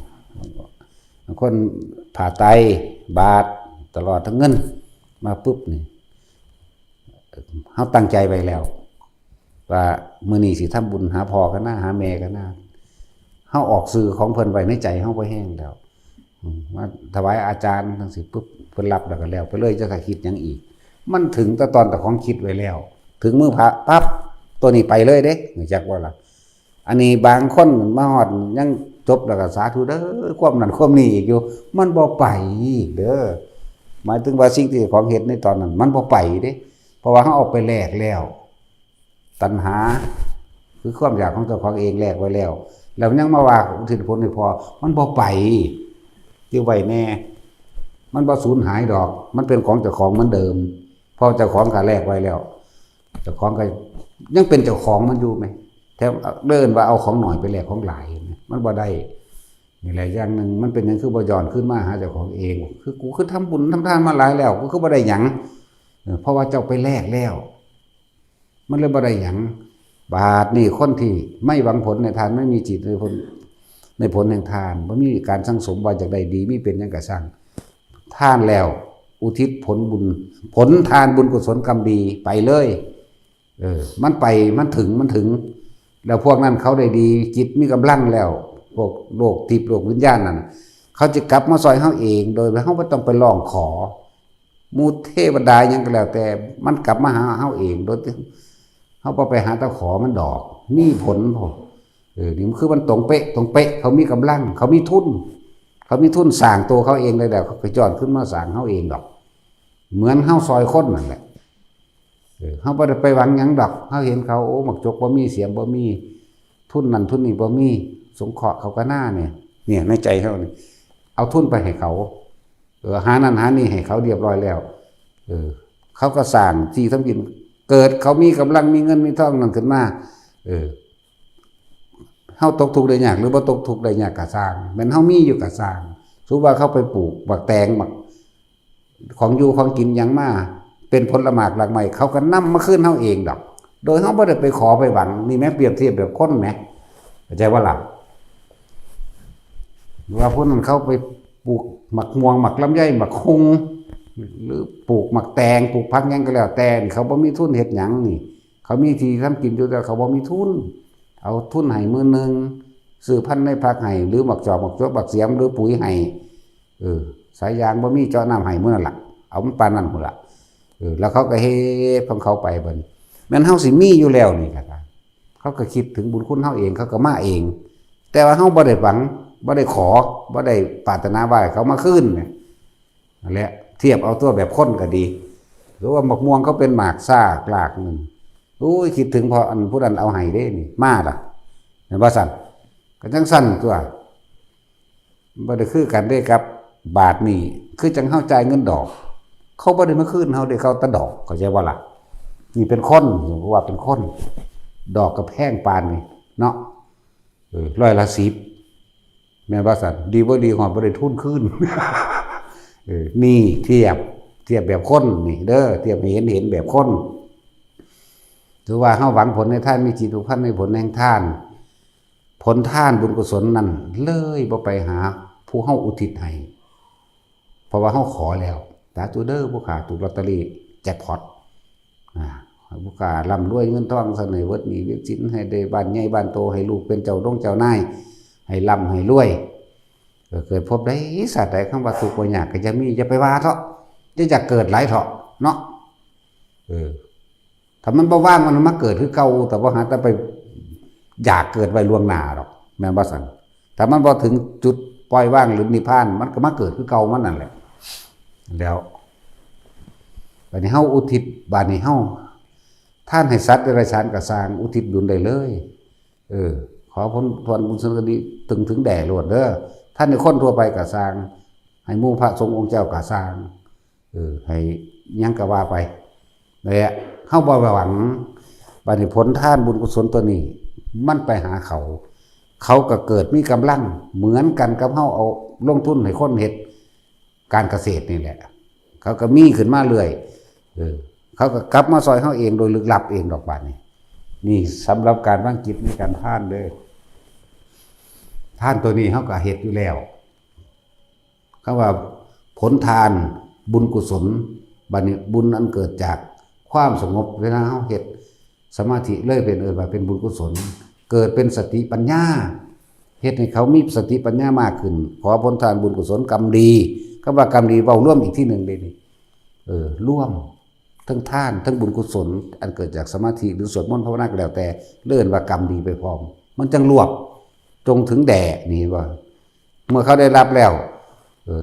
บางคนผ่าไตบาทตลอดทั้งเงินมาปุ๊บนี่เฮาตั้งใจไว้แล้วว่ามื้อนี้สิทำบุญหาพ่อกันนะหาแม่กันนะเฮาออกสื่อของเพิ่นไว้ในใจเฮาบ่แห้งแล้วมาถวายอาจารย์จังซี่ปุ๊บเพิ่นรับแล้วก็แล้วไปเลยจะคิดหยังอีกมันถึงแต่ตอนแต่ของคิดไว้แล้วถึงมือพระปั๊บตัวนี้ไปเลยเด้จักว่าล่ะอันนี้บางคนมาฮอดยังจบแล้วก็สาธุเด้อความนั้นความนี้อีกอยู่มันบ่ไปเด้อหมายถึงว่าสิ่งที่ของเฮ็ดในตอนนั้นมันบ่ไปเด้เพราะว่าเฮาเอาไปแลกแล้วตัณหาคือความอยากของเจ้าของเองแลกไว้แล้วแล้วยังมาว่าอุทิศผลให้พอมันบ่ไปที่ไว้แน่มันบ่สูญหายดอกมันเป็นของเจ้าของเหมือนเดิมพอเจ้าของก็แลกไว้แล้วเจ้าของก็ยังเป็นเจ้าของมันอยู่ไหมแถมเดินว่าเอาของหน่อยไปแลกของหลายมันบ่ได้นี่แหละอย่างหนึ่งมันเป็นอย่างคือบ่ย้อนขึ้นมาหาเจ้าของเองคือกูคือทำบุญทำทานมาหลายแล้วกูคือบ่ได้หยังเพราะว่าเจ้าไปแลกแล้วมันเลยบ่ได้หยังบาทนี่คนที่ไม่หวังผลในทานไม่มีจิตในผลแห่งทานบ่มีการสั่งสมว่าจากใดดีมีเป็นหยังก็สร้างทานแล้วอุทิศผลบุญผลทานบุญกุศลกรรมดีไปเลยมันไปมันถึงแล้วพวกนั้นเขาได้ดีจิตมีกำลังแล้วพวกโลกทิพย์โลกวิญญาณนั่นเขาจะกลับมาซอยเฮาเองโดยเฮาบ่ต้องไปร้องขอมูเทวดายังก็แล้วแต่มันกลับมาหาเฮาเองโดยเฮาบ่ไปหาตะขอมันดอกมีผลพอนี่มันคือมันตรงเป๊ะเขามีกำลังเขามีทุนสร้างตัวเขาเองเลยแล้วเขาก็ย้อนขึ้นมาสร้างเฮาเองดอกเหมือนเฮาซอยคนนั่นแหละเฮาบ่ได้ไปหวังหยังดอกเฮาเห็นเขาโอ้หมักจกบ่มีเสียมบ่มีทุนนั่นทุนนี่บ่มีสงเคราะห์เขาก็หน้าเนี่ยในใจเฮานี่เอาทุนไปให้เขาหานั่นหานี่ให้เขาเรียบร้อยแล้วเขาก็สร้างที่ทำกินเกิดเขามีกำลังมีเงินมีทองนั่นขึ้นมาเฮาตกทุกข์ได้ยากหรือบ่ตกทุกข์ได้ยากก็สร้างแม่นเฮามีอยู่ก็สร้างสมมุติว่าเขาไปปลูกบักแตงบักของอยู่ของกินหยังมาเป็นผลหมากหลากไม้เขาก็นำมาคืนเฮาเองดอกโดยเฮาบ่ได้ไปขอไปหวังนี่แม้เปรียบเทียบแบบคนแหมเข้าใจว่าล่ะว่าพวกนั้นเขาไปปลูกหมักม่วงหมักลำไยหมักคงหรือปลูกหมักแตงปลูกผักหยังก็แล้วแต่เขาบ่มีทุนเฮ็ดหยังนี่เขามีที่ทำกินอยู่แต่เขาบ่มีทุนเอาทุนให้มื้อนึงซื้อพันธุ์ในผักให้หรือหมักจอกหมักจกหมักเสียมหรือปุ๋ยให้สายยางบ่มีเจาะน้ำให้มื้อนั่นล่ะเอามันปานนั้นพุ่นล่ะแล้วเขาก็เฮ็ดของเขาไปบัดนี้แม่นเฮาสิมีอยู่แล้วนี่ครับเขาก็คิดถึงบุญคุณเฮาเองเขาก็มาเองแต่ว่าเฮาบ่ได้หวังบ่ได้ขอบ่ได้ปรารถนาว่าเขามาคืนนั่นแหละเทียบเอาตัวแบบคนก็ดีหรือว่าหมกม่วงเขาเป็นหมากซ่ากลากนึงโอ้ยคิดถึงพออันผู้นั้นเอาให้เด้นี่มาล่ะเห็นบ่สั่นก็จังสั่นตัวบ่ได้คือกันเด้กับบาทนี่คือจังเฮาจ่ายเงินดอกเขาบ่ได้มาคืนเฮาได้เขาตะดอกเข้าใจบ่ล่ะนี่เป็นคนว่าเป็นคนดอกกับแพงปานนี่เนาะร้อยละ10แม่นบ่สั่นดีบ่ดีฮอดบ่ได้ทุนคืนนี่เทียบแบบคนนี่เด้อเทียบให้เห็นแบบคนถือว่าเฮาหวังผลในทานมีจิตผูกพันในผลแห่งทานผลทานบุญกุศลนั้นเลยบ่ไปหาผู้เฮาอุทิศให้เพราะว่าเฮาขอแล้วสาธุเด้อผู้ขาถูกลอตเตอรี่แจ็คพอตผู้ขาร่ำรวยเงินทองเสนอเวิร์ดนี้เวียกสินให้ได้บ้านใหญ่บ้านโตให้ลูกเป็นเจ้าดงเจ้านายให้ร่ำให้รวยเกิดพบได้สัตว์ใดคำว่าทุกข์บ่ยากก็จะมีอย่าไปว่าเถาะจะเกิดหลายเถาะเนาะถ้ามันบ่ว่างมันมาเกิดคือเก่าแต่ว่าหาแต่ไปอยากเกิดไว้ล่วงหน้าหรอกแม่นบ่สั่นถ้ามันบ่ถึงจุดปล่อยว่างหรือนิพพานมันก็มาเกิดคือเก่ามันนั่นแหละแล้วบัดนี้เฮาอุทิศบัดนี้เฮาท่านให้สัตว์เดรัจฉานก็สร้างอุทิศบุญได้เลยขอผลทวนบุญสุนทรีถึงแด่โลดเด้อท่านในคนทั่วไปก็สร้างให้หมู่พระสงฆ์องค์เจ้าก็สร้างให้ยังก็ว่าไปนั่นแหละเฮาบ่หวังบัดนี้ผลทานบุญกุศลตัวนี้มันไปหาเขาก็เกิดมีกำลังเหมือนกันกับเฮาเอาลงทุนให้คนเฮ็ดการเกษตรนี่แหละเขาก็มีขึ้นมาเรื่อยเขาก็กลับมาซอยเฮาเองโดยลึกลับเองดอกบาดนี้ นี่สำหรับการวางจิตในการท่านเด้อท่านตัวนี้เขาก็เฮ็ดอยู่แล้วคำว่าผลทานบุญกุศลบัดนี้บุญอันเกิดจากความสงบเวลาเขาเฮ็ดสมาธิเลยเป็นว่าเป็นบุญกุศลเกิดเป็นสติปัญญาเฮ็ดให้เขามีสติปัญญามากขึ้นขอผลทานบุญกุศลกรรมดีคำว่ากรรมดีเว้าร่วมอีกที่หนึ่งเลยนี่ร่วมทั้งทานทั้งบุญกุศลอันเกิดจากสมาธิหรือสวดมนต์ภาวนาก็แล้วแต่เลื่อนว่ากรรมดีไปพร้อมมันจังรวบจงถึงแด่นี่ว่าเมื่อเขาได้รับแล้ว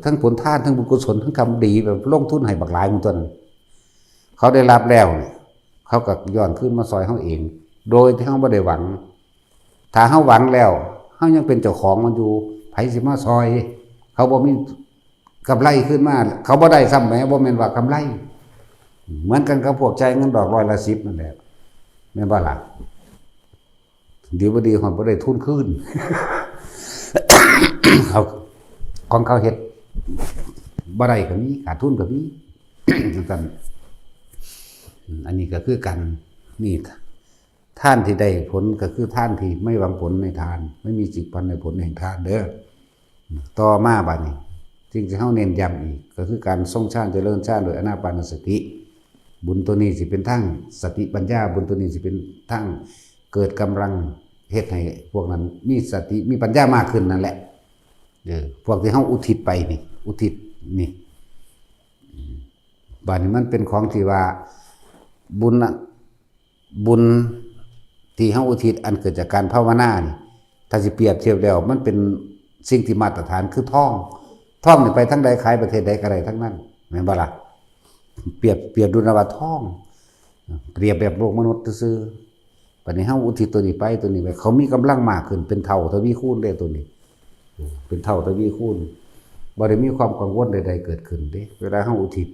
ทั้งผลทานทั้งบุญกุศลทั้งกรรมดีแบบลงทุนให้บักหลายของตัวนั้นเขาได้รับแล้วเขาก็ย้อนขึ้นมาซอยเขาเองโดยที่เขาไม่ได้หวังถ้าเขาหวังแล้วเขายังเป็นเจ้าของมันอยู่ไผสิมาซอยเขาบ่มีกำไรขึ้นมาเขาบ่ได้ซ้ำแม้บ่แม่นว่ากำไรเหมือนกันกับพวกใจเงินดอก110นั่นแหละแม่นบ่ล่ะเดี๋ยวบ่ดีเขาบ่ได้ทุนขึ้น เขาของเขาเฮ็ดบ่ได้ก็มีขาดทุนก็มี จังอันนี้ก็คือกันนี่ท่านที่ได้ผลก็คือท่านที่ไม่หวังผลในทานไม่มีจิตพันในผลแห่งทานเด้อต่อมาบัดนี้จึงจะเฮาเน้นย้ำอีกก็คือการทรงฌานเจริญฌานโดยอานาปานสติบุญตัวนี้สิเป็นทั้งสติปัญญาบุญตัวนี้สิเป็นทั้งเกิดกำลังเฮ็ดให้พวกนั้นมีสติมีปัญญามากขึ้นนั่นแหละพวกที่เฮาอุทิศไปนี่อุทิศนี่บัดนี้มันเป็นของที่ว่าบุญที่เฮาอุทิศอันเกิดจากการภาวนานี่ถ้าสิเปรียบเทียบแล้วมันเป็นสิ่งที่มาตรฐานคือท่องนี่ไปทั้งใดขายประเทศใดก็ได้ทั้งนั้นแม่นบ่ล่ะเปรียบดูนะว่าท่องเปรียบแบบโลกมนุษย์ซื่อบัดนี้เฮาอุทิศตัวนี้ไปตัวนี้ไปเขามีกำลังมากขึ้นเป็นเท่าทวีคูณได้ตัวนี้เป็นเท่าทวีคูณบ่ได้มีความกังวลใดๆเกิดขึ้นเด้เวลาเฮาอุทิศ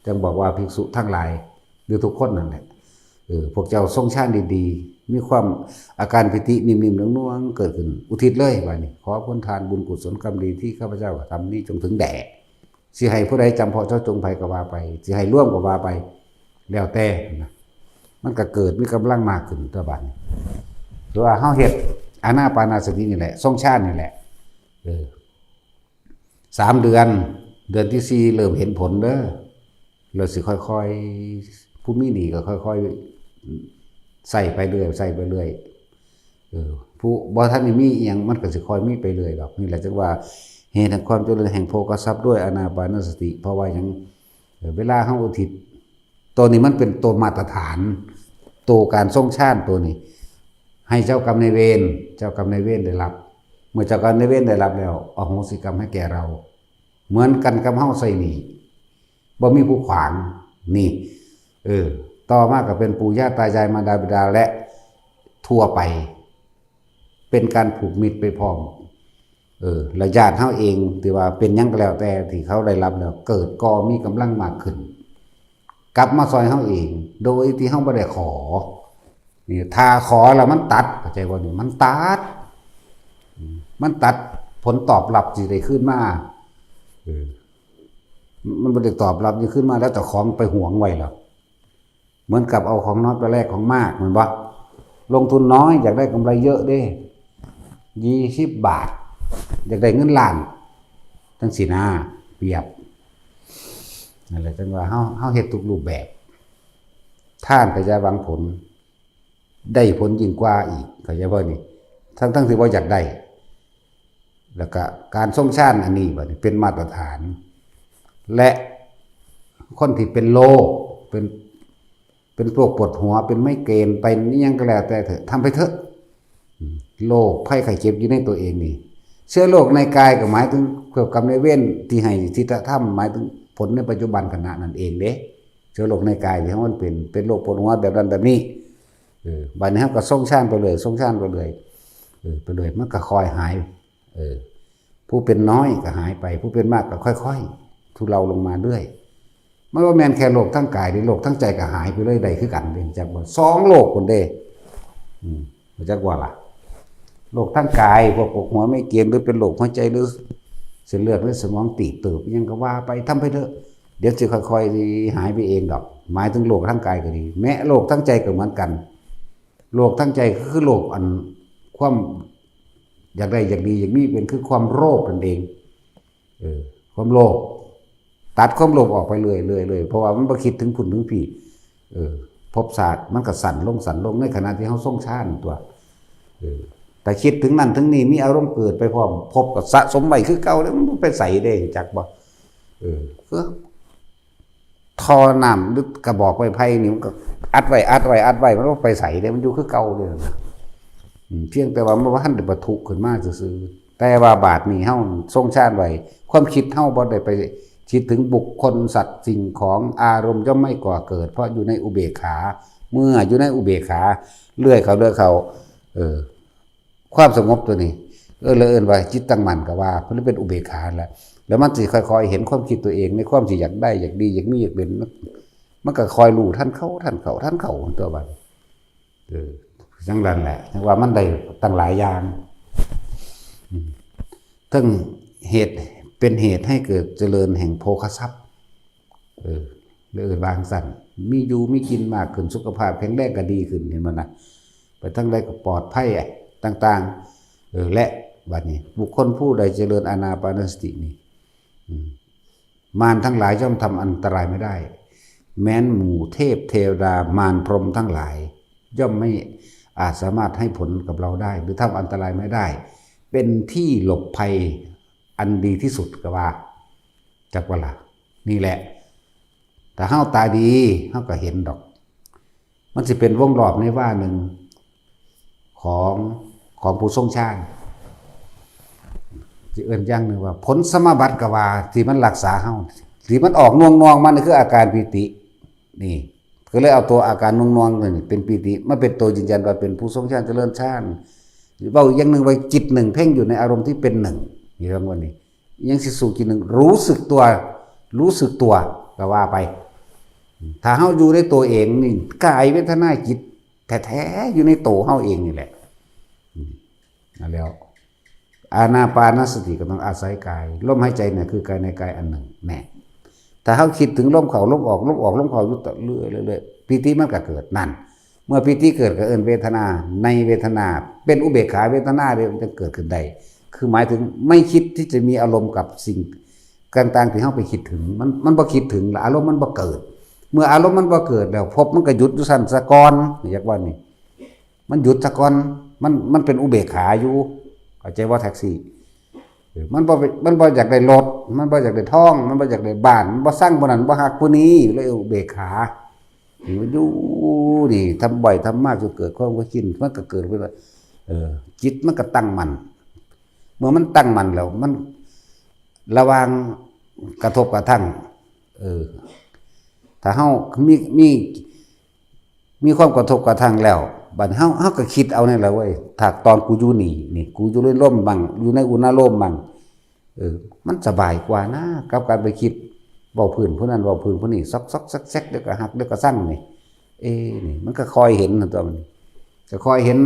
จังบอกว่าภิกษุทั้งหลายหรือทุกคนนั่นแหละพวกเจ้าทรงฌานดีๆมีความอาการปิตินิ่มๆนุ่งๆเกิดขึ้นอุทิศเลยว่านี่ขอผลทานบุญกุศลกรรมดีที่ข้าพเจ้าทำนี้จงถึงแด่สิให้ผู้ใดจำเพาะเจ้าจงไผก็ว่าไปสิให้ร่วมก็ว่าไปแล้วแต่มันก็เกิดมีกำลังมากขึ้นตัวบัดนี้หรือว่าเฮาเฮ็ดอานาปานสตินี่แหละทรงฌานนี่แหละ3 เดือนที่4เริ่มเห็นผลเด้อเราสิค่อยๆผู้มีหนี้ก็ค่อยๆใส่ไปเรื่อยผู้บ่ทันได้มีอีหยังมันก็สิค่อยมีไปเรื่อยดอกนี่แหละจังว่าเหตุแห่งความเจริญแห่งโภคทรัพย์ด้วยอานาปานสติเพราะว่าหยังเวลาเฮาอุทิศตัวนี้มันเป็นตัวมาตรฐานตัวการทรงฌานตัวนี้ให้เจ้ากรรมนายเวรได้รับเมื่อเจ้ากรรมนายเวรได้รับแล้วอโหสิกรรมให้แก่เราเหมือนกันกับเฮาใส่หนี้บ่มีผู้ขวางนี่ต่อมาก็เป็นปู่ย่าตายายมารดาบิดาและทั่วไปเป็นการผูกมิตรไปพร้อมและญาติเฮาเองที่ว่าเป็นหยังก็แล้วแต่ที่เขาได้รับแล้วเกิดก็มีกำลังมากขึ้นกลับมาซอยเฮาเองโดยที่เฮาบ่ได้ขอนี่ถ้าขอแล้วมันตัดเข้าใจบ่นี่มันตัดผลตอบรับสิได้ขึ้นมามันบ่ได้ตอบรับนี่ขึ้นมาแล้วแต่ของไปหวงไว้แล้วเหมือนกับเอาของน้อยไปแลกของมากเหมือนบ่ลงทุนน้อยอยากได้กำไรเยอะเด้20 บาทอยากได้เงินล้านจังสินะเปรียบนั่นแหละจังว่าเฮาเฮ็ดทุกรูปแบบท่านก็จะหวังผลได้ผลยิ่งกว่าอีกเข้าใจบ่นี่ทั้งที่บ่อยากได้แล้วก็การทรงฌานอันนี้บัดนี้เป็นมาตรฐานและคนที่เป็นโรคเป็นโรคปวดหัวเป็นไมเกรนไปนี่ยังก็แล้วแต่เถอะทำไปเถอะโรคภัยไข้เจ็บอยู่ในตัวเองนี่เชื้อโรคในกายก็หมายถึงเกี่ยวกับในเว้นที่ให้ที่ทำหมายถึงผลในปัจจุบันขณะนั้นเองเด้เชื้อโรคในกายที่มันเป็นโรคปวดหัวแบบนั้นแบบนี้บัดนี้ก็ทรงฌานไปเลยมันก็ค่อยหายผู้เป็นน้อยก็หายไปผู้เป็นมากก็ค่อยๆทุเลาลงมาเรื่อยไม่ว่าแม่นแค่โรคทั้งกายหรือโรคทั้งใจก็หายไปเรื่อยใดคือกันเด้จักบ่2โรคคนเด้จักว่าล่ะโรคทั้งกายพวกปวดหัวไม่เกรียนหรือเป็นโรคหัวใจหรือเส้นเลือดหรือสมองตีบยังก็ว่าไปทำไปเถอะเดี๋ยวจะค่อยๆหายไปเองดอกหมายถึงโรคทั้งกายก็ดีแม้โรคทั้งใจก็เหมือนกัน โลภทั้งใจก็คือโลภอันความอยากได้อยากดีอย่างนี้เป็นคือความโลภนั่นเองความโลภตัดความโลภออกไปเลยเพราะว่ามันบ่คิดถึงผุนถึงผีภพศาสตร์มันก็สั่นลงในขณะที่เฮาทรงฌานตัวแต่คิดถึงนั่นถึงนี่มีอารมณ์เกิดไปพร้อมพบกับสะสมไว้คือเก่าแล้วมันไปใส่ได้จักบ่คือทอน้ำหรือกระบอกไม้ไผ่นี่มันก็อัดไว้มันก็ไปใส่ได้มันอยู่คือเก่าเลยนะเพียงแต่ว่ามันบ่ทันได้บรรทุขึ้นมาซื่อๆแต่ว่าบาดนี้เฮาทรงฌานไว้ความคิดเฮาบ่ได้ไปคิดถึงบุคคลสัตว์สิ่งของอารมณ์ย่อมไม่ก่อเกิดเพราะอยู่ในอุเบกขาเมื่ออยู่ในอุเบกขาเลื่อยเขาความสงบตัวนี้เลยเอิ้นว่าจิตตั้งมั่นก็ว่าเพราะเป็นอุเบกขาแล้วมันสิค่อยๆเห็นความคิดตัวเองในความที่อยากได้อยากดีอยากมีอยากเป็นมันก็คอยรู้ท่านเขาตัวบัดจังนั้นแหละว่ามันได้ตั้งหลายอย่างทั้งเหตุเป็นเหตุให้เกิดเจริญแห่งโภคทรัพย์เลยบางสั่นมีอยู่มีกินมากขึ้นสุขภาพแข็งแรงก็ดีขึ้นเห็นมั้ยนะไปทั้งใดก็ปลอดภัยต่างๆและบัดนี้บุคคลผู้ใดเจริญอานาปานสตินี่มารทั้งหลายย่อมทำอันตรายไม่ได้แม้นหมู่เทพเทวดามารพรหมทั้งหลายย่อมไม่อาจสามารถให้ผลกับเราได้หรือทำอันตรายไม่ได้เป็นที่หลบภัยอันดีที่สุดก็ว่าจักว่าล่ะนี่แหละแต่เฮาตาดีเฮาก็เห็นดอกมันสิเป็นวงรอบในว่าหนึ่งของผู้ทรงฌานสิเอิ้นอย่างนึงว่าผลสมาบัติก็ว่าที่มันรักษาเฮาที่มันออกนวงๆมันคืออาการปิตินี่ก็เลยเอาตัวอาการนวงๆนี่เป็นปิติมาเป็นตัวยืนยันว่าเป็นผู้ทรงฌานเจริญฌานหรือเว้าอย่างนึงว่าจิตหนึ่งเพ่งอยู่ในอารมณ์ที่เป็นหนึ่งนี่เรื่องวันนี้ยังสิสู่จิตหนึ่งรู้สึกตัวก็ว่าไปถ้าเฮาอยู่ในตัวเองนี่กายเวทนาจิตแท้ๆอยู่ในตัวเฮาเองนี่แหละแล้วอานาปานสติก็ต้องอาศัยกายลมหายใจเนี่ยคือกายในกายอันหนึ่งแน่ถ้าเฮาคิดถึงลมเข้าลมออกลมเข้าอยู่ต่อเรื่อยๆปิติมันก็เกิดนั่นเมื่อปิติเกิดก็เอิ้นเวทนาในเวทนาเป็นอุเบกขาเวทนาเนี่ยมันจะเกิดขึ้นได้คือหมายถึงไม่คิดที่จะมีอารมณ์กับสิ่งต่างๆที่เฮาไปคิดถึงมันบ่คิดถึงอารมณ์มันบ่เกิดเมื่ออารมณ์มันบ่เกิดแล้วพบมันก็หยุดอยู่ซั่นซะก่อนอยากว่านี่มันหยุดซะก่อนมันเป็นอุเบกขาอยู่เข้าใจว่าแท็กซี่มันบ่อยากได้รถมันบ่อยากได้ทองมันบ่อยากได้บ้านมันบ่สร้างบ่นั้นบ่ฮักผู้นี้เลยอุเบกขาอยู่นี่ทำบ่อยทำมากจนเกิดความคิดมันก็เกิดขึ้นว่าจิตมันก็ตั้งมั่นเมื่อมันตั้งมั่นแล้วมันระวังกระทบกระทั่งถ้าเฮามีความกระทบกระทั่งแล้วบัดเฮาก็คิดเอานี่แหละเว้ยถ้าตอนกูอยู่นี่กูอยู่ในร่มบังอยู่ในอุณหภูมิบังมันสบายกว่านะกับการไปคิดเว้าพื้นผู้นั้นเว้าพื้นผู้นี้ซอกๆแซกๆเดี๋ยวก็หักเดี๋ยวก็สั่งนี่นี่มันก็คอยเห็นตัวมันจะคอยเห็น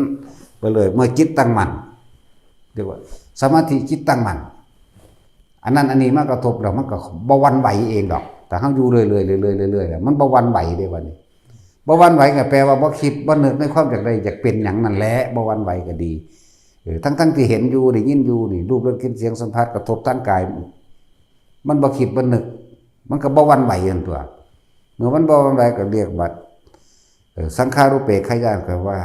ไปเลยเมื่อจิตตั้งมั่นเรียกว่าสมาธิจิตตั้งมั่นอันนั้นอันนี้มากระทบแล้วมันก็บ่หวั่นไหวเองดอกแต่เฮาอยู่เรื่อยๆมันบ่หวั่นไหวเด้บัดนี้บ่หวั่นไหวก็แปลว่าบ่คิดบ่นึกในความอยากได้อยากเป็นหยังนั่นแหละบ่หวั่นไหวก็ดีทั้งที่เห็นอยู่ได้ยินอยู่นี่รูปรสกลิ่นเสียงสัมผัสกระทบทางกายมันบ่คิดบ่นึกมันก็บ่หวั่นไหวอันตัวเมื่อมันบ่หวั่นไหวก็เรียกว่าสังขารุปเปกขยานก็ว่า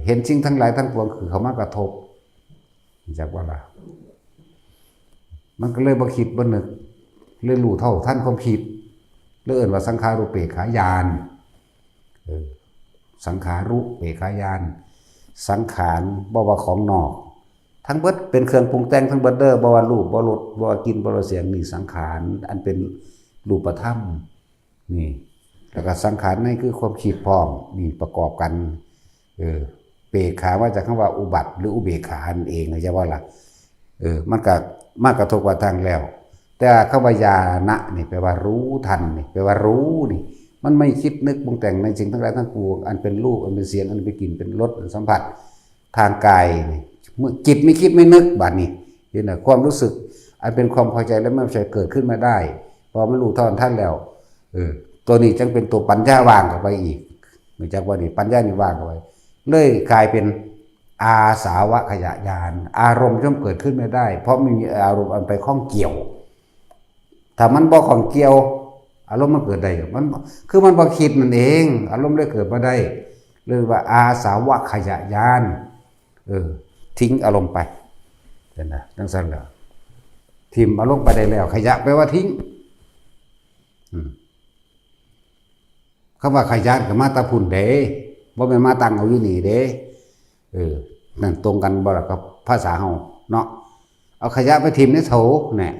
เห็นสิ่งทั้งหลายทั้งปวงคือเขามากระทบจักว่าล่ะมันก็เลยบ่คิดบ่นึกเลยรู้เท่าทันความคิดเลยเอิ้นว่าสังขารุปเปกขายานสังขารุเปกขายานสังขารบ่ว่าของนอกทั้งเบิดเป็นเครื่องปรุงแต่งทั้งเบิดเด้อบ่ว่ารูปบ่รสบ่ว่ากินบ่ว่าเสียงนี่สังขารอันเป็นรูปธรรมนี่แล้วก็สังขารนี่คือความคิดพร้อมนี่ประกอบกันเปกขาว่าจากคำว่าอุบัติหรืออุเบกขานั่นเองนะจ๊ะว่าล่ะมันก็มากระทบกระทั่งแล้วแต่คำว่าญาณะนี่แปลว่ารู้ทันนี่แปลว่ารู้นี่มันไม่คิดนึกปรุงแต่งในสิ่งทั้งหลายทั้งปวงอันเป็นรูปอันเป็นเสียงอันเป็นกลิ่นเป็นรสเป็นสัมผัสทางกายนี่เมื่อจิตไม่คิดไม่นึกบัดนี้เห็นไหมความรู้สึกอันเป็นความพอใจและไม่พอใจเกิดขึ้นมาได้พอมันรู้ท่อนท่านแล้วตัวนี้จึงเป็นตัวปัญญาวางออกไปอีก เนื่องจากว่านี่ปัญญานิว่างเอาไว้เลยกลายเป็นอาสาวะขยะญาณอารมณ์ย่อมเกิดขึ้นไม่ได้ เพราะไม่มีอารมณ์อันไปข้องเกี่ยวถ้ามันบ่ข้องเกี่ยวอารมณ์มันเกิดได้มันคือมันบ่คิดมันเองอารมณ์เลยเกิดมาได้เรียกว่าอาสาวะขยะญาณทิ้งอารมณ์ไปเห็นนะดังนั้นแหละทิมอารมณ์ไปได้แล้วขยะแปลว่าทิ้งคำว่าขยะกับมาตาพุ่นเด้บ่แม่นมาตั้งเอาอยู่นี่เด้นั่นตรงกันบ่ล่ะกับภาษาเฮาเนาะเอาขยะไปทิมในโถเนี่ย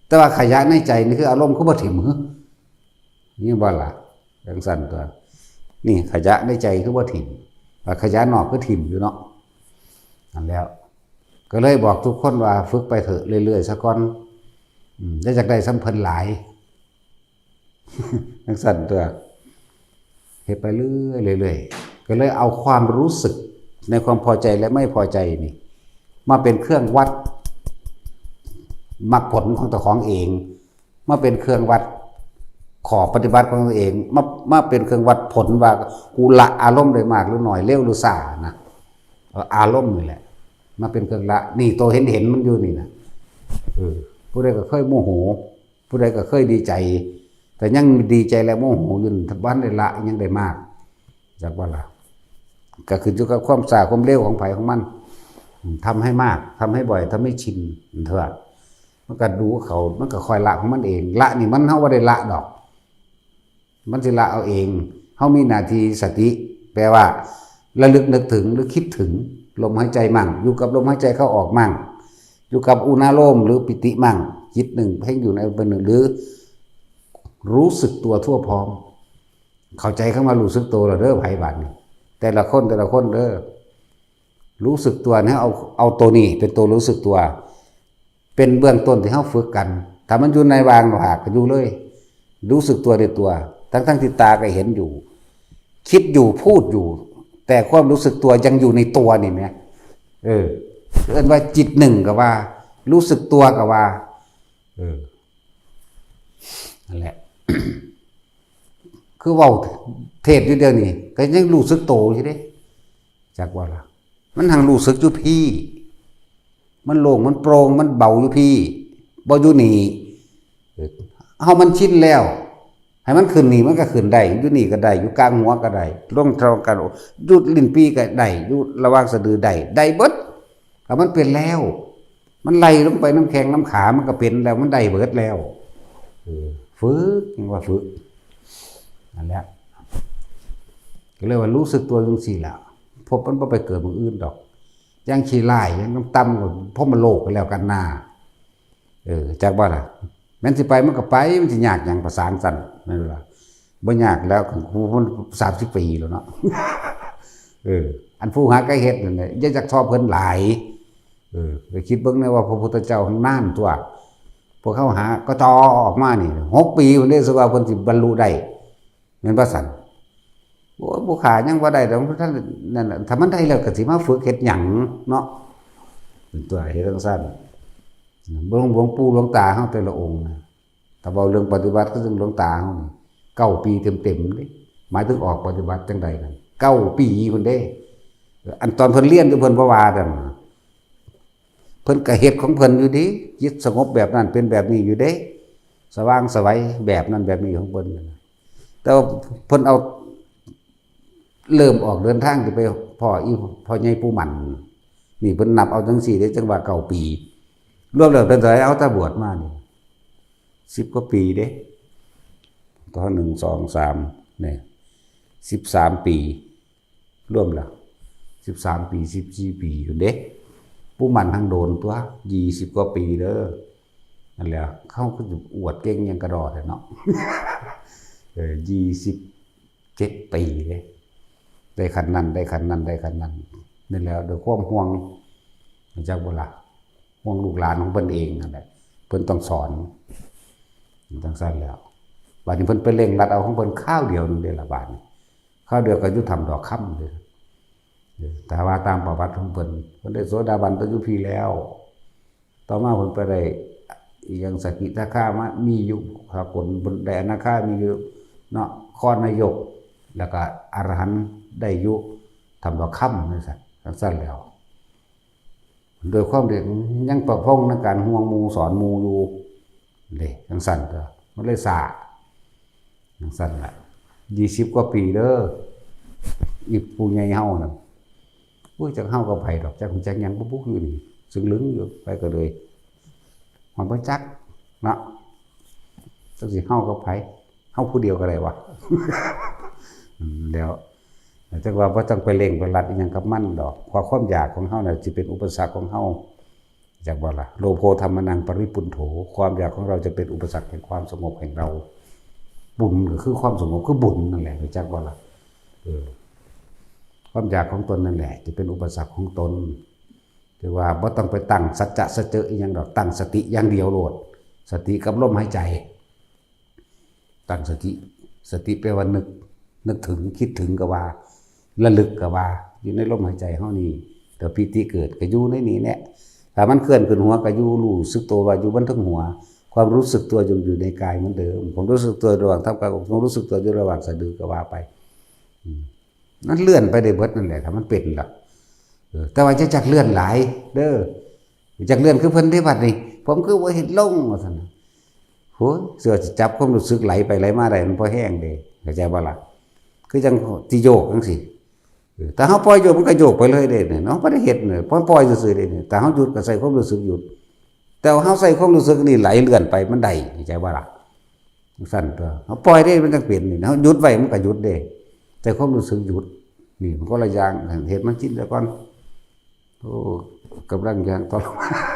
แต่ว่าขยะในใจนี่คืออารมณ์คือบ่ทิมนี่บ่ล่ะดังนั้นตัวนี่ขยะในใจคือบ่ทิมว่าขยะนอกคือทิมอยู่เนาะนั่นแล้วก็เลยบอกทุกคนว่าฝึกไปเถอะเรื่อยๆซะก่อนได้จากได้สัมพันธ์หลายดังนั้นตัวเฮ็ดไปเรื่อยๆก็เลยเอาความรู้สึกในความพอใจและไม่พอใจนี่มาเป็นเครื่องวัดมรรคผลของตัวของเองมาเป็นเครื่องวัดขอปฏิบัติของตัวเองมาเป็นเครื่องวัดผลว่ากูละอารมณ์ได้มากหรือน้อยเร็วหรือช้านะอารมณ์นี่แหละมาเป็นเครื่องละนี่ตัวเห็นมันอยู่นี่นะผู้ใดก็เคยโมโหผู้ใดก็เคยดีใจแต่ยังดีใจและโมโหอยู่บ้านได้ละยังได้มากจากว่าละก็คืออยู่กับความสาความเร็วของไผ่ของมันทำให้มากทำให้บ่อยทำให้ชินเถอะมันก็ดูเขามันก็คอยละของมันเองละนี่มันเฮาบ่ได้ละดอกมันสิละเอาเองเฮามีหน้าที่สติแปลว่าระลึกนึกถึงหรือคิดถึงลมหายใจมั่งอยู่กับลมหายใจเข้าออกมั่งอยู่กับอุณาโลมหรือปิติมั่งจิตหนึ่งเพ่งอยู่ในเป็นหนึ่งหรือรู้สึกตัวทั่วพร้อมเข้าใจเข้ามารู้สึกตัวเด้อไผบัดนี่แต่ละคนเด้อรู้สึกตัวเนี่ยเอาตัวนี้เป็นตัวรู้สึกตัวเป็นเบื้องต้นที่เฮาฝึกกันถ้ามันอยู่ในวางหากก็อยู่เลยรู้สึกตัวในตัวทั้งที่ตาก็เห็นอยู่คิดอยู่พูดอยู่แต่ความรู้สึกตัวยังอยู่ในตัวนี่แหมเอิ้นว่าจิตหนึ่งก็ว่ารู้สึกตัวก็ว่านั่นแหละ คือเว้าเทศอยู่เดียวนี่ก็ยังรู้สึกโตอยู่เด้จักว่าล่ะมันหังรู้สึกอยู่พี่มันโล่งมันโปร่งมันเบาอยู่พี่บ่อยู่นี่เฮามันชินแล้วให้มันขึ้นนี่มันก็ขึ้นได้อยู่นี่ก็ได้อยู่กลางหัวก็ได้ลงตรงกันอยู่ลิ้นปีก็ได้อยู่ระหว่างสะดือได้เบิดก็มันเป็นแล้วมันไหลลงไปน้ำแข็งน้ำขามันก็เป็นแล้วมันได้เบิดแล้วฝึกยังว่าฝึกนั่นแหละก็เรียกว่ารู้สึกตัวจังซี่ล่ะพบมันบ่ไปเกิดเมืองอื่นดอกยังขี้ไล่ยังน้ำต่ำก็เพราะมันโลกกันแล้วกันหน้าจากว่าล่ะแม้นสิไปมันก็ไปมันสิยากหยังประสานสั่นแม่นบ่ล่ะบ่ยากแล้วของกูมัน30 ปีแล้วเนาะอันผู้หาใกล้เฮ็ดนั่นแหละอย่าจักทอเพิ่นหลายไปคิดเบิ่งนะว่าพระพุทธเจ้าทั้งนั้นตัวพวกเขาหาก็ต่อออกมานี่6 ปีเพิ่นได้สิว่าเพิ่นสิบรรลุได้แม่นบ่สั่นโอ้บ่ขายังบ่ได้ดอกท่านนั่นถ้ามันได้แล้วก็สิมาฝึกเฮ็ดหยังเนาะเป็นตัวเฮ็ดจังซั่นหลวงปู่หลวงตาเฮาแต่ละองค์นะถ้าเว้าเรื่องปฏิบัติก็ซึ่งหลวงตาเฮานี่9 ปีเต็มๆเด้หมายถึงออกปฏิบัติจังได๋นั่น9 ปีพุ่นเด้อันตอนเพิ่นเรียนอยู่เพิ่นบ่ว่าแต่เพิ่นก็เฮ็ดของเพิ่นอยู่ดิจิตสงบแบบนั้นเป็นแบบนี้อยู่เด้สว่างไสวแบบนั้นแบบนี้ของเพิ่นแต่เพิ่นเอาเริ่มออกเดินทางไปพ่อใหญ่ปู่หมันนี่เพิ่นนับเอาจังซี่ได้จังว่า9 ปีรวมแล้วเป็นเท่าไหร่เอาแต่บวชมานี่10 กว่าปีเด้ตอน1 2 3นี่13 ปีรวมแล้ว13 ปี14 ปีอยู่เด้ปู่หมันทั้งโดนตัว20 กว่าปีเด้อนั่นแหละเขาก็อวดเก่งยังกระดอดเนาะ27 ปีเลยได้ขันนั้นนี่แล้วโดยความห่วงจากโบราณห่วงลูกหลานของเพิ่นเองนั่นแหละเพิ่นต้องสอนจังซั่นแล้วบัดนี้เพิ่นไปเร่งรัดเอาของเพิ่นข้าวเดียวนึงเด้ล่ะบาดนี้ข้าวเดียวก็อยู่ทำดอกค่ำเด้แต่ว่าตามประวัติของเพิ่นได้โสดาบันตยุพีแล้วต่อมาเพิ่นไปได้ยังสกิทาคามามีอยู่สากลบนแดนนาคามีอยู่เนาะคอนายก แล้วก็อรหันต์ได้ยุทำดอกค่ำนั่นสิสั้นแล้ว โดยความเด็กยังประพงในการห่วงมูสอนมูอยู่เด็กยังสั้นก็มันเลยสายังสั้นละ20 กว่าปีเด้ออีผู้ใหญ่เฮาน่ะอุ้ยจักเฮากับไผดอกจักจักยังปุ๊บอยู่นี่ซึ่งลึงอยู่ไปก็เลยมันบ่จักเนาะจักสิเฮากับไผเฮาผู้เดียวก็ได้วะ แล้วจักว่าบ่ต้องไปเร่งไปรัดอีหยังกับมันดอกความอยากของเฮาน่ะสิเป็นอุปสรรคของเฮาจักบ่ล่ะโลโภธรรมนังปริปุณโถความอยากของเราจะเป็นอุปสรรคแห่งความสงบแห่งเราบุญก็คือความสงบคือบุญนั่นแหละจักบ่ล่ะความอยากของตนนั่นแหละจะเป็นอุปสรรคของตนคือว่าบ่ต้องไปตั้งสัจจะสัจเจออีหยังดอกตั้งสติอย่างเดียวโลดสติกับลมหายใจตั้งสติแปลว่านึกถึงคิดถึงก็ว่าระลึกก็ว่าอยู่ในลมหายใจเฮานี่แต่ปิติเกิดก็อยู่ในนี้แหละถ้ามันเคลื่อนขึ้นหัวก็อยู่รู้สึกตัวว่าอยู่บนทั้งหัวความรู้สึกตัวอยู่ในกายเหมือนเดิมผมรู้สึกตัวระหว่างทับกายผมรู้สึกตัวอยู่ระหว่างสะดือก็ว่าไปนั่นเลื่อนไปได้เบิดนั่นแหละถ้ามันเป็นล่ะแต่ว่าจะจักเลื่อนหลายเด้อจักเลื่อนคือเพิ่นที่บัดนี้ผมคือบ่เห็นลงว่าซั่นโหเสือสิจับความรู้สึกไหลไปไหลมาได้มันพอแห้งเด้เข้าใจบ่ล่ะคือจังสิโยกจังซี่แต่เฮาปล่อยโยกมันก็โยกไปเลยเด้เนี่ยเนาะบ่ได้เฮ็ดเนี่ยปล่อยซื่อๆเด้เนี่ยแต่เฮาหยุดก็ใส่ความรู้สึกหยุดแต่เฮาใส่ความรู้สึกนี่ไหลเลื่อนไปมันได้เข้าใจบ่ล่ะสั่นตัวเฮาปล่อยได้มันจังเป็นนี่เฮาหยุดไว้มันก็หยุดเด้แต่ความรู้สึกหยุดนี่มันก็ละอย่างเฮ็ดมันจิตแล้วก่อนโอ้กำลังอย่างตลอด